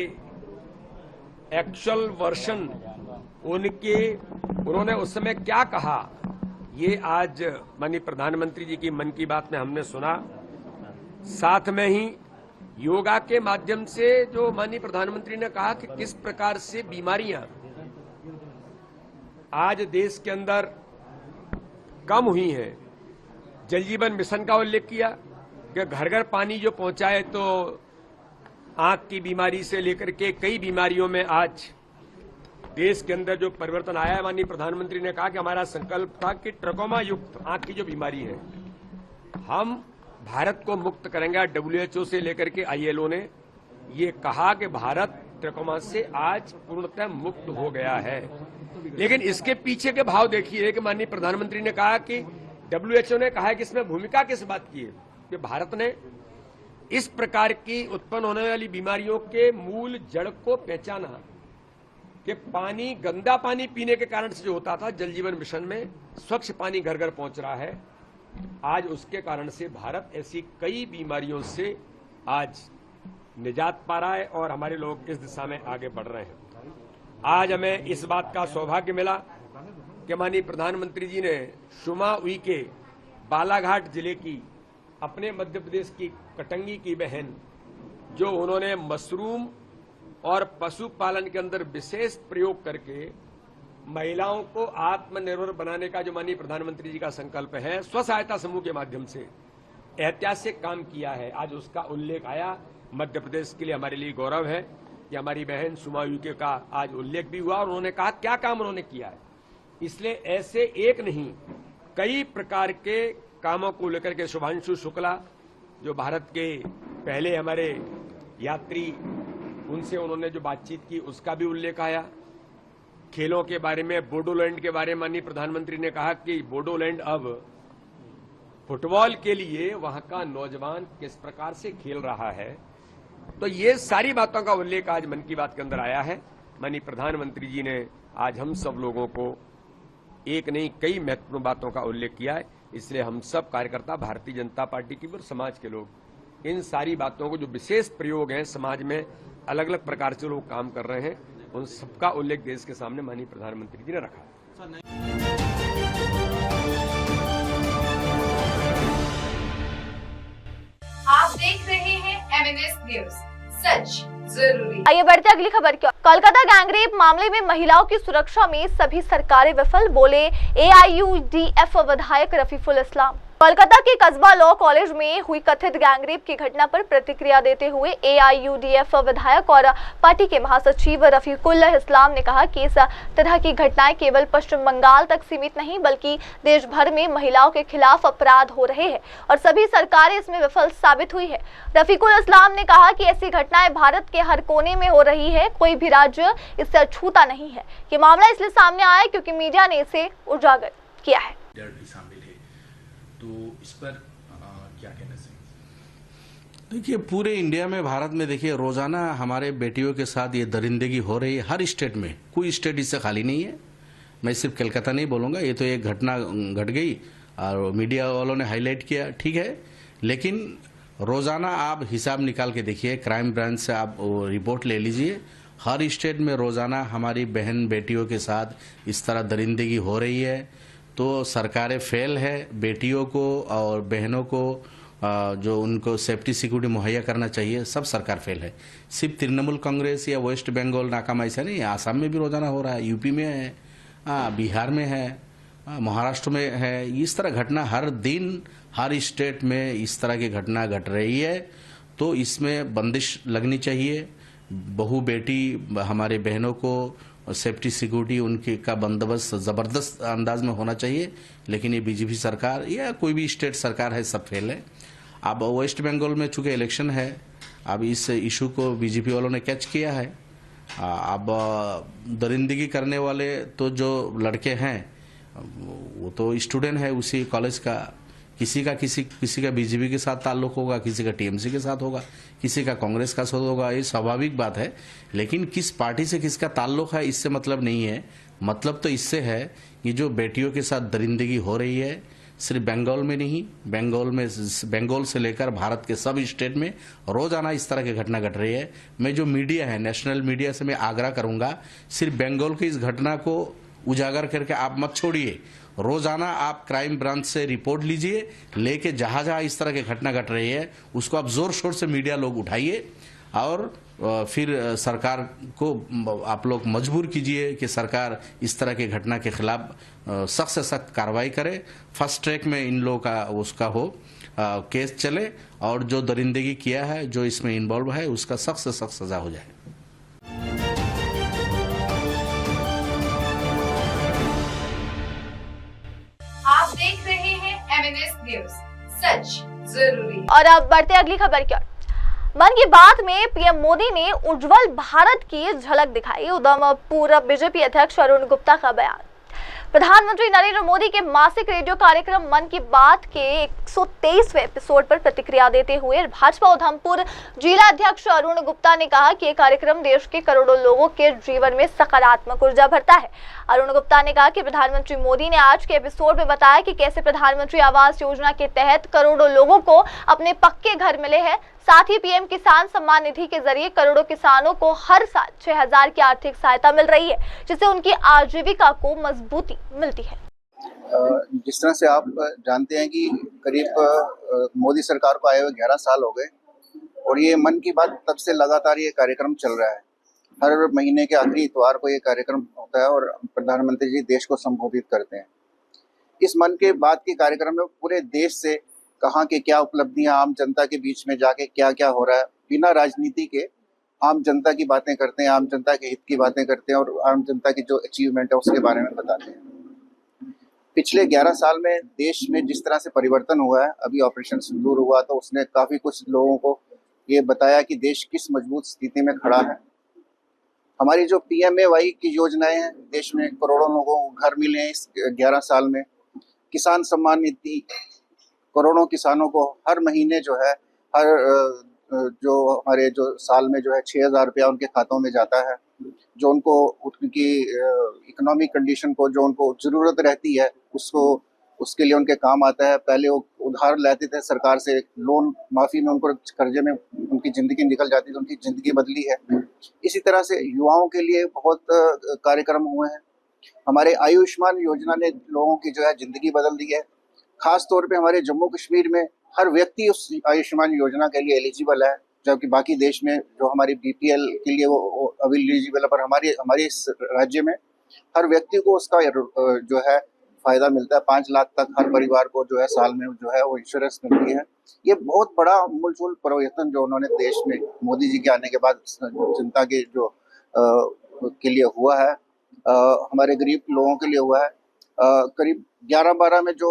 Speaker 19: एक्चुअल वर्शन, उन्होंने उस समय क्या कहा, ये आज माननीय प्रधानमंत्री जी की मन की बात में हमने सुना। साथ में ही योगा के माध्यम से जो माननीय प्रधानमंत्री ने कहा कि किस प्रकार से बीमारियां आज देश के अंदर कम हुई हैं। जल जीवन मिशन का उल्लेख किया कि घर घर पानी जो पहुंचाए, तो आंख की बीमारी से लेकर के कई बीमारियों में आज देश के अंदर जो परिवर्तन आया है। माननीय प्रधानमंत्री ने कहा कि हमारा संकल्प था कि ट्रकोमा युक्त आंख की जो बीमारी है, हम भारत को मुक्त करेंगे। WHO से लेकर के ILO ने ये कहा कि भारत ट्रकोमा से आज पूर्णतः मुक्त हो गया है। लेकिन इसके पीछे के भाव देखिए कि माननीय प्रधानमंत्री ने कहा कि WHO ने कहा कि इसमें भूमिका किस बात की है कि भारत ने इस प्रकार की उत्पन्न होने वाली बीमारियों के मूल जड़ को पहचाना कि पानी, गंदा पानी पीने के कारण से जो होता था, जल जीवन मिशन में स्वच्छ पानी घर घर पहुंच रहा है। आज उसके कारण से भारत ऐसी कई बीमारियों से आज निजात पा रहा है और हमारे लोग इस दिशा में आगे बढ़ रहे हैं। आज हमें इस बात का सौभाग्य मिला कि माननीय प्रधानमंत्री जी ने शुमा उई के बालाघाट जिले की, अपने मध्य प्रदेश की कटंगी की बहन, जो उन्होंने मशरूम और पशुपालन के अंदर विशेष प्रयोग करके महिलाओं को आत्मनिर्भर बनाने का जो माननीय प्रधानमंत्री जी का संकल्प है, स्व सहायता समूह के माध्यम से ऐतिहासिक काम किया है। आज उसका उल्लेख आया। मध्य प्रदेश के लिए हमारे लिए गौरव है कि हमारी बहन सुमा उइके का आज उल्लेख भी हुआ और उन्होंने कहा क्या काम उन्होंने किया है। इसलिए ऐसे एक नहीं, कई प्रकार के कामों को लेकर के शुभांशु शुक्ला, जो भारत के पहले हमारे यात्री, उनसे उन्होंने जो बातचीत की उसका भी उल्लेख आया। खेलों के बारे में, बोडोलैंड के बारे में माननीय प्रधानमंत्री ने कहा कि बोडोलैंड अब फुटबॉल के लिए वहां का नौजवान किस प्रकार से खेल रहा है। तो ये सारी बातों का उल्लेख आज मन की बात के अंदर आया है। माननीय प्रधानमंत्री जी ने आज हम सब लोगों को एक नहीं कई महत्वपूर्ण बातों का उल्लेख किया है। इसलिए हम सब कार्यकर्ता, भारतीय जनता पार्टी की और समाज के लोग इन सारी बातों को, जो विशेष प्रयोग हैं समाज में अलग अलग प्रकार से लोग काम कर रहे हैं, उन सबका उल्लेख देश के सामने माननीय प्रधानमंत्री जी ने रखा है।
Speaker 1: आप देख रहे हैं MNS न्यूज, सच जरूरी।
Speaker 2: आइए बढ़ते अगली खबर की ओर। कोलकाता गैंगरेप मामले में महिलाओं की सुरक्षा में सभी सरकारें विफल, बोले AIUDF विधायक रफीकुल इस्लाम। कोलकाता के कस्बा लॉ कॉलेज में हुई कथित गैंगरेप की घटना पर प्रतिक्रिया देते हुए AIUDF विधायक और पार्टी के महासचिव रफीकुल इस्लाम ने कहा कि इस तरह की घटनाएं केवल पश्चिम बंगाल तक सीमित नहीं बल्कि देश भर में महिलाओं के खिलाफ अपराध हो रहे हैं और सभी सरकारें इसमें विफल साबित हुई है। रफीकुल इस्लाम ने कहा कि ऐसी घटनाएं भारत के हर कोने में हो रही है, कोई भी राज्य इससे अछूता नहीं है। ये मामला इसलिए सामने आया क्योंकि मीडिया ने इसे उजागर किया है।
Speaker 20: तो इस पर क्या कहना चाहिए?
Speaker 13: देखिए, पूरे इंडिया में, भारत में देखिए, रोजाना हमारे बेटियों के साथ ये दरिंदगी हो रही है। हर स्टेट में, कोई स्टेट इससे खाली नहीं है। मैं सिर्फ कलकत्ता नहीं बोलूँगा, ये तो एक घटना घट गई और मीडिया वालों ने हाईलाइट किया, ठीक है, लेकिन रोजाना आप हिसाब निकाल के देखिए, क्राइम ब्रांच से आप रिपोर्ट ले लीजिए, हर स्टेट में रोजाना हमारी बहन बेटियों के साथ इस तरह दरिंदगी हो रही है। तो सरकारें फेल है। बेटियों को और बहनों को जो उनको सेफ्टी सिक्योरिटी मुहैया करना चाहिए, सब सरकार फेल है। सिर्फ तृणमूल कांग्रेस या वेस्ट बंगाल नाकाम ऐसा नहीं, आसाम में भी रोजाना हो रहा है, यूपी में है, बिहार में है, महाराष्ट्र में है। इस तरह घटना हर दिन हर स्टेट में इस तरह की घटना घट रही है। तो इसमें बंदिश लगनी चाहिए। बहू बेटी हमारे बहनों को सेफ्टी सिक्योरिटी उनके का बंदोबस्त ज़बरदस्त अंदाज में होना चाहिए, लेकिन ये बीजेपी सरकार या कोई भी स्टेट सरकार है, सब फेल है। अब वेस्ट बंगाल में चूँकि इलेक्शन है, अब इस इशू को बीजेपी वालों ने कैच किया है। अब दरिंदगी करने वाले तो जो लड़के हैं वो तो स्टूडेंट है उसी कॉलेज का, किसी का बीजेपी के साथ ताल्लुक होगा, किसी का टीएमसी के साथ होगा, किसी का कांग्रेस का साथ होगा, ये स्वाभाविक बात है। लेकिन किस पार्टी से किसका ताल्लुक है इससे मतलब नहीं है। मतलब तो इससे है कि जो बेटियों के साथ दरिंदगी हो रही है, सिर्फ बंगाल में नहीं, बंगाल से लेकर भारत के सब स्टेट में रोजाना इस तरह की घटना घट रही है। मैं जो मीडिया है, नेशनल मीडिया से मैं आग्रह करूंगा, सिर्फ बंगाल की इस घटना को उजागर करके आप मत छोड़िए। रोजाना आप क्राइम ब्रांच से रिपोर्ट लीजिए, लेके जहां जहां इस तरह की घटना घट रही है उसको आप जोर शोर से मीडिया लोग उठाइए और फिर सरकार को आप लोग मजबूर कीजिए कि सरकार इस तरह की घटना के खिलाफ सख्त से सख्त कार्रवाई करे। फर्स्ट ट्रैक में इन लोगों का उसका हो केस चले और जो दरिंदगी किया है, जो इसमें इन्वॉल्व है, उसका सख्त से सख्त सजा हो जाए।
Speaker 1: आप देख रहे हैं MNS न्यूज, सच जरूरी।
Speaker 2: और अब बढ़ते अगली खबर की ओर। मन की बात में पीएम मोदी ने उज्जवल भारत की झलक दिखाई। उधर पूर्व बीजेपी अध्यक्ष अरुण गुप्ता का बयान। प्रधानमंत्री नरेंद्र मोदी के मासिक रेडियो कार्यक्रम मन की बात के 123वें एपिसोड पर प्रतिक्रिया देते हुए भाजपा उधमपुर जिला अध्यक्ष अरुण गुप्ता ने कहा कि यह कार्यक्रम देश के करोड़ों लोगों के जीवन में सकारात्मक ऊर्जा भरता है। अरुण गुप्ता ने कहा कि प्रधानमंत्री मोदी ने आज के एपिसोड में बताया कि कैसे प्रधानमंत्री आवास योजना के तहत करोड़ों लोगों को अपने पक्के घर मिले हैं। साथ ही पीएम किसान सम्मान निधि के जरिए करोड़ों किसानों को हर साल 6,000 की आर्थिक सहायता मिल रही है, जिससे उनकी आजीविका को मजबूती मिलती है।
Speaker 21: जिस तरह से आप जानते हैं कि करीब मोदी सरकार को आए हुए 11 साल हो गए और ये मन की बात तब से लगातार ये कार्यक्रम चल रहा है। हर महीने के आखिरी इतवार को ये कार्यक्रम होता है और प्रधानमंत्री जी देश को संबोधित करते हैं। इस मन के बात के कार्यक्रम में पूरे देश से कहाँ के क्या उपलब्धियां, आम जनता के बीच में जाके क्या क्या हो रहा है, बिना राजनीति के आम जनता की बातें करते हैं, आम जनता के हित की बातें करते हैं और आम जनता की जो अचीवमेंट है उसके बारे में बताते हैं। पिछले 11 साल में देश में जिस तरह से परिवर्तन हुआ है, अभी ऑपरेशन सिंदूर हुआ तो उसने काफ़ी कुछ लोगों को ये बताया कि देश किस मजबूत स्थिति में खड़ा है। हमारी जो PMAY की योजनाएं हैं, देश में करोड़ों लोगों को घर मिले हैं इस 11 साल में। किसान सम्मान निधि, करोड़ों किसानों को हर महीने जो है जो हमारे जो साल में जो है 6,000 रुपया उनके खातों में जाता है। जो उनको उनकी इकोनॉमिक कंडीशन को जो उनको ज़रूरत रहती है उसके लिए उनके काम आता है। पहले वो उधार लेते थे सरकार से, लोन माफ़ी में उनको कर्जे में उनकी ज़िंदगी निकल जाती थी, उनकी ज़िंदगी बदली है। इसी तरह से युवाओं के लिए बहुत कार्यक्रम हुए हैं। हमारे आयुष्मान योजना ने लोगों की जो है ज़िंदगी बदल दी है। खास तौर पे हमारे जम्मू कश्मीर में हर व्यक्ति उस आयुष्मान योजना के लिए एलिजिबल है, जबकि बाकी देश में जो हमारी BPL के लिए वो एलिजिबल है, पर हमारे इस राज्य में हर व्यक्ति को उसका जो है फायदा मिलता है। 5 लाख तक हर परिवार को जो है साल में जो है वो इंश्योरेंस मिलती है। ये बहुत बड़ा मूलचूल परिवर्तन जो उन्होंने देश में मोदी जी के आने के बाद जनता के जो के लिए हुआ है, हमारे गरीब लोगों के लिए हुआ है। करीब 11-12 में जो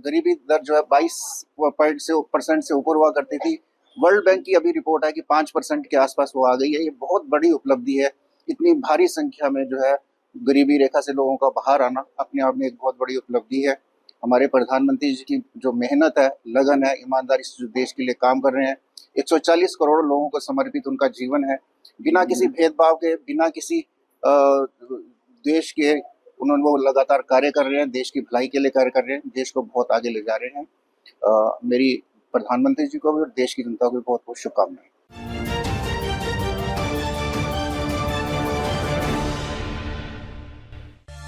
Speaker 21: गरीबी दर जो है 22% से ऊपर हुआ करती थी, वर्ल्ड बैंक की अभी रिपोर्ट है कि 5% के आसपास वो आ गई है। ये बहुत बड़ी उपलब्धि है। इतनी भारी संख्या में जो है गरीबी रेखा से लोगों का बाहर आना अपने आप में एक बहुत बड़ी उपलब्धि है। हमारे प्रधानमंत्री जी की जो मेहनत है, लगन है, ईमानदारी से जो देश के लिए काम कर रहे हैं। 140 करोड़ लोगों को समर्पित उनका जीवन है, बिना किसी भेदभाव के, बिना किसी देश के उन्होंने वो लगातार कार्य कर रहे हैं, देश की भलाई के लिए कार्य कर रहे हैं, देश को बहुत आगे ले जा रहे हैं। मेरी प्रधानमंत्री जी को भी और देश की जनता को भी बहुत बहुत शुभकामनाएं।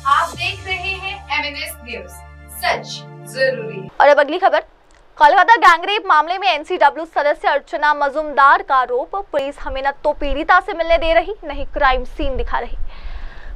Speaker 1: आप देख रहे हैं MNS न्यूज, सच जरूरी।
Speaker 2: और अब अगली खबर। कोलकाता गैंगरेप मामले में NCW सदस्य अर्चना मजूमदार का आरोप, पुलिस हमें न तो पीड़िता से मिलने दे रही, न ही क्राइम सीन दिखा रही।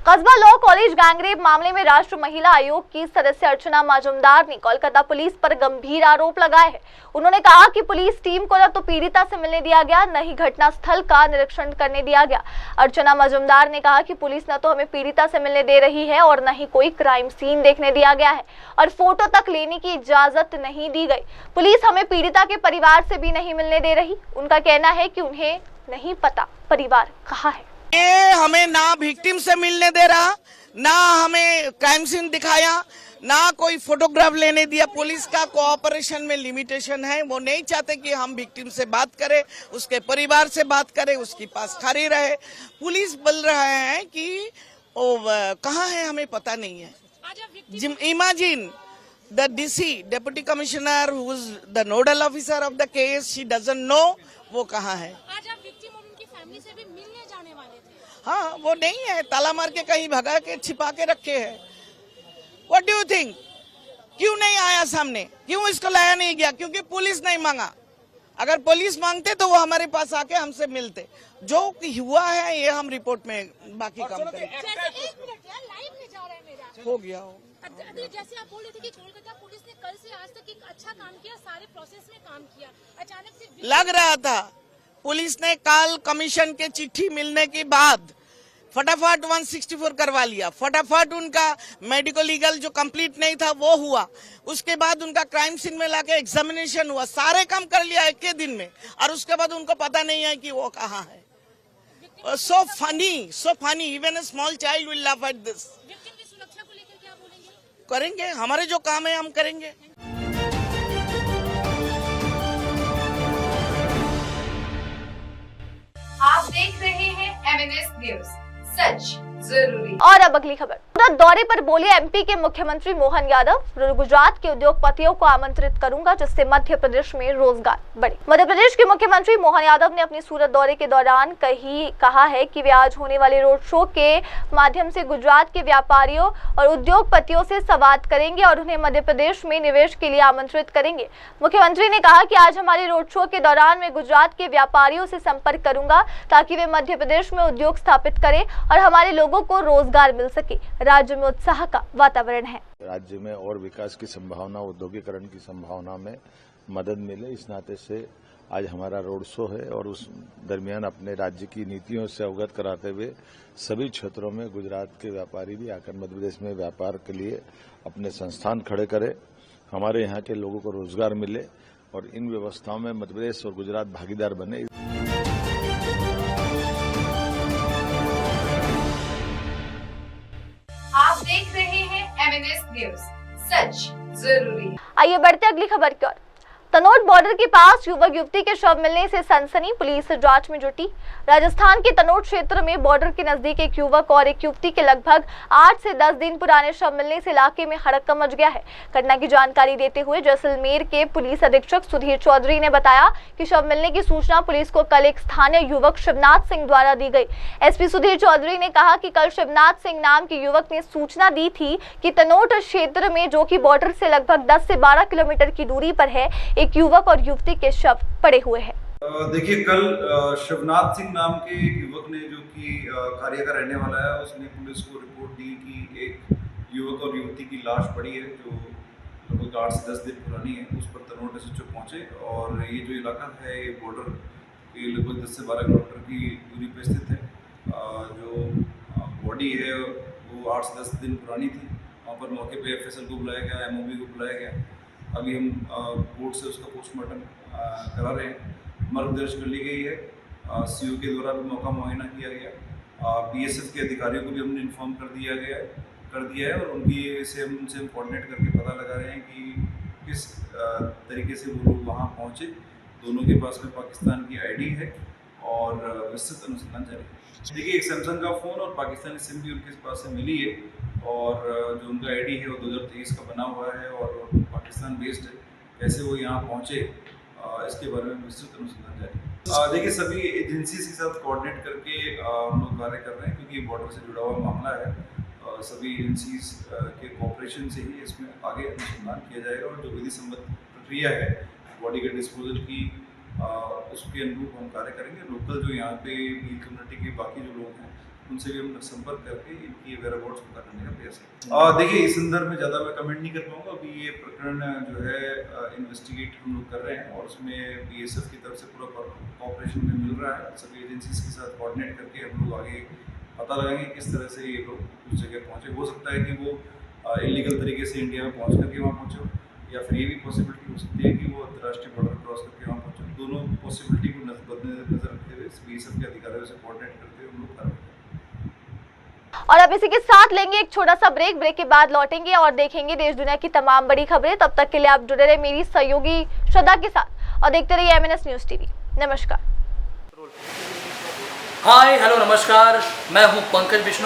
Speaker 2: कस्बा लॉ कॉलेज गैंगरेप मामले में राष्ट्रीय महिला आयोग की सदस्य अर्चना मजूमदार ने कोलकाता पुलिस पर गंभीर आरोप लगाए हैं। उन्होंने कहा कि पुलिस टीम को न तो पीड़िता से मिलने दिया गया, न ही घटना स्थल का निरीक्षण करने दिया गया। अर्चना मजूमदार ने कहा कि पुलिस न तो हमें पीड़िता से मिलने दे रही है और न ही कोई क्राइम सीन देखने दिया गया है और फोटो तक लेने की इजाजत नहीं दी गई। पुलिस हमें पीड़िता के परिवार से भी नहीं मिलने दे रही। उनका कहना है कि उन्हें नहीं पता परिवार कहाँ है।
Speaker 3: ये हमें ना विक्टिम से मिलने दे रहा, ना हमें क्राइम सीन दिखाया, ना कोई फोटोग्राफ लेने दिया। पुलिस का कोऑपरेशन में लिमिटेशन है। वो नहीं चाहते कि हम विक्टिम से बात करें, उसके परिवार से बात करें, उसके पास खड़ी रहे। पुलिस बोल रहा है कि कहाँ है हमें पता नहीं है। Imagine the DC deputy commissioner who is the nodal officer of the case, she doesn't know वो कहाँ है।
Speaker 22: आज आप विक्टिम और उनकी फैमिली से भी मिलने जाने वाले थे।
Speaker 3: हाँ, वो नहीं है, ताला मार के कहीं भगा के छिपा के रखे है। What do you think? क्यों नहीं आया सामने, क्यों इसको लाया नहीं गया? क्योंकि पुलिस नहीं मांगा। अगर पुलिस मांगते तो वो हमारे पास आके हमसे मिलते। जो हुआ है ये हम रिपोर्ट में बाकी काम करेंगे। हो गया हो।
Speaker 22: जैसे आप बोल रहे थे कि कोलकाता पुलिस ने कल से आज तक एक अच्छा काम किया, सारे प्रोसेस में काम किया, अचानक से
Speaker 3: लग रहा था पुलिस ने कल कमीशन के चिट्ठी मिलने के बाद फटाफट 164 करवा लिया। फटाफट उनका मेडिकल लीगल जो कंप्लीट नहीं था वो हुआ। उसके बाद उनका क्राइम सीन में लाके एग्जामिनेशन हुआ। सारे काम कर लिया एक के दिन में, और उसके बाद उनको पता नहीं है कि वो कहाँ है। so funny, even a small child will laugh at this.
Speaker 22: Victim की सुरक्षा को लेकर क्या बोलेंगे?
Speaker 3: करेंगे, हमारे जो काम है हम करेंगे।
Speaker 1: आप देख रहे हैं MNS न्यूज, सच जरूरी।
Speaker 2: और अब अगली खबर। सूरत दौरे पर बोले एमपी के मुख्यमंत्री मोहन यादव, गुजरात के उद्योगपतियों को आमंत्रित करूंगा जिससे मध्य प्रदेश में रोजगार बढ़े। मध्य प्रदेश के मुख्यमंत्री मोहन यादव ने अपनी सूरत दौरे के दौरान कहा है कि वे आज होने वाले रोड शो के माध्यम से गुजरात के व्यापारियों और उद्योगपतियों से संवाद करेंगे और उन्हें मध्य प्रदेश में निवेश के लिए आमंत्रित करेंगे। मुख्यमंत्री ने कहा कि आज हमारे रोड शो के दौरान मैं गुजरात के व्यापारियों से संपर्क करूंगा ताकि वे मध्य प्रदेश में उद्योग स्थापित करें और हमारे लोगों को रोजगार मिल सके। राज्य में उत्साह का वातावरण है।
Speaker 23: राज्य में और विकास की संभावना, औद्योगिकरण की संभावना में मदद मिले, इस नाते से आज हमारा रोड शो है और उस दरमियान अपने राज्य की नीतियों से अवगत कराते हुए सभी क्षेत्रों में गुजरात के व्यापारी भी आकर मध्य प्रदेश में व्यापार के लिए अपने संस्थान खड़े करें, हमारे यहाँ के लोगों को रोजगार मिले और इन व्यवस्थाओं में मध्य प्रदेश और गुजरात भागीदार बने।
Speaker 1: आप देख रहे हैं MNS न्यूज, सच जरूरी।
Speaker 2: आइए बढ़ते अगली खबर की ओर। तनोट बॉर्डर के पास युवक युवती के शव मिलने से सनसनी, पुलिस जांच में जुटी। राजस्थान के तनोट क्षेत्र में बॉर्डर के नजदीक एक युवक और एक युवती के लगभग 8 से 10 दिन पुराने शव मिलने से इलाके में हड़कंप मच गया है। घटना की जानकारी देते हुए जैसलमेर के पुलिस अधीक्षक सुधीर चौधरी ने बताया कि शव मिलने की सूचना पुलिस को कल एक स्थानीय युवक शिवनाथ सिंह द्वारा दी गई। एसपी सुधीर चौधरी ने कहा कि कल शिवनाथ सिंह नाम के युवक ने सूचना दी थी कि तनोट क्षेत्र में, जो कि बॉर्डर से लगभग 10 से 12 किलोमीटर की दूरी पर है, एक युवक और युवती के शव पड़े हुए हैं।
Speaker 24: देखिए, कल शिवनाथ सिंह नाम के एक युवक ने, जो कि कार्य का रहने वाला है, उसने पुलिस को रिपोर्ट दी कि एक युवक और युवती की लाश पड़ी है जो लगभग 8 से 10 दिन पुरानी है। उस पर तनोट SHO पहुंचे और ये जो इलाका है ये बॉर्डर के लगभग 10 से 12 किलोमीटर की दूरी पर स्थित है। जो बॉडी है वो 8 से 10 दिन पुरानी थी। वहाँ पर मौके पे FSL को बुलाया गया, MOB को बुलाया गया। अभी हम कोर्ट से उसका पोस्टमार्टम करा रहे हैं। मर्ग दर्ज कर ली गई है। CO के द्वारा भी मौका मुआयना किया गया। BSF के अधिकारियों को भी हमने इन्फॉर्म कर दिया है और उनसे हम कोऑर्डिनेट करके पता लगा रहे हैं कि किस तरीके से वो लोग वहाँ पहुँचे। दोनों के पास में पाकिस्तान की ID है और विस्तृत अनुसंधान जारी है। देखिए, एक सैमसंग का फ़ोन और पाकिस्तानी सिम भी उनके पास से मिली है और जो उनका ID है वो 2023 का बना हुआ है और पाकिस्तान बेस्ड है। कैसे वो यहाँ पहुँचे इसके बारे में विस्तृत अनुसंधान जारी है। देखिए, सभी एजेंसीज के साथ कोऑर्डिनेट करके हम लोग कार्य कर रहे हैं क्योंकि बॉर्डर से जुड़ा हुआ मामला है। सभी एजेंसीज के कोऑपरेशन से ही इसमें आगे अनुसंधान किया जाएगा और जो विधि सम्मत प्रक्रिया है बॉडी के डिस्पोजल की, उसके अनुरूप हम कार्य करेंगे। लोकल जो यहाँ पे भील कम्युनिटी के बाकी जो लोग हैं उनसे भी हम संपर्क करके इनकी वेराबाउट्स पता करने का प्रयास करेंगे। देखिए, इस संदर्भ में ज़्यादा मैं कमेंट नहीं कर पाऊँगा। अभी ये प्रकरण जो है इन्वेस्टिगेट हम लोग कर रहे हैं और उसमें BSF की तरफ से पूरा कॉपरेशन में मिल रहा है। सभी एजेंसीज के साथ कोऑर्डिनेट करके हम लोग आगे पता लगाएंगे किस तरह से ये लोग उस जगह पहुँचे। हो सकता है कि वो इलीगल तरीके से इंडिया में पहुँच करके वहाँ पहुँचे या फिर ये भी पॉसिबिलिटी हो सकती है कि वो अंतर्राष्ट्रीय बॉर्डर क्रॉस करके वहाँ पहुँचे। दोनों पॉसिबिलिटी को नजर रखते हुए BSF के अधिकारियों से कोऑर्डिनेट करते हुए हम लोग
Speaker 2: और अब इसी के साथ लेंगे एक छोटा सा ब्रेक के बाद लौटेंगे और देखेंगे देश दुनिया की तमाम बड़ी खबरें। तब तक के लिए आप जुड़े रहे मेरी सहयोगी श्रद्धा के साथ और देखते रहिए MNS न्यूज टीवी। नमस्कार।
Speaker 4: हाय हेलो नमस्कार, मैं हूं पंकज विष्णु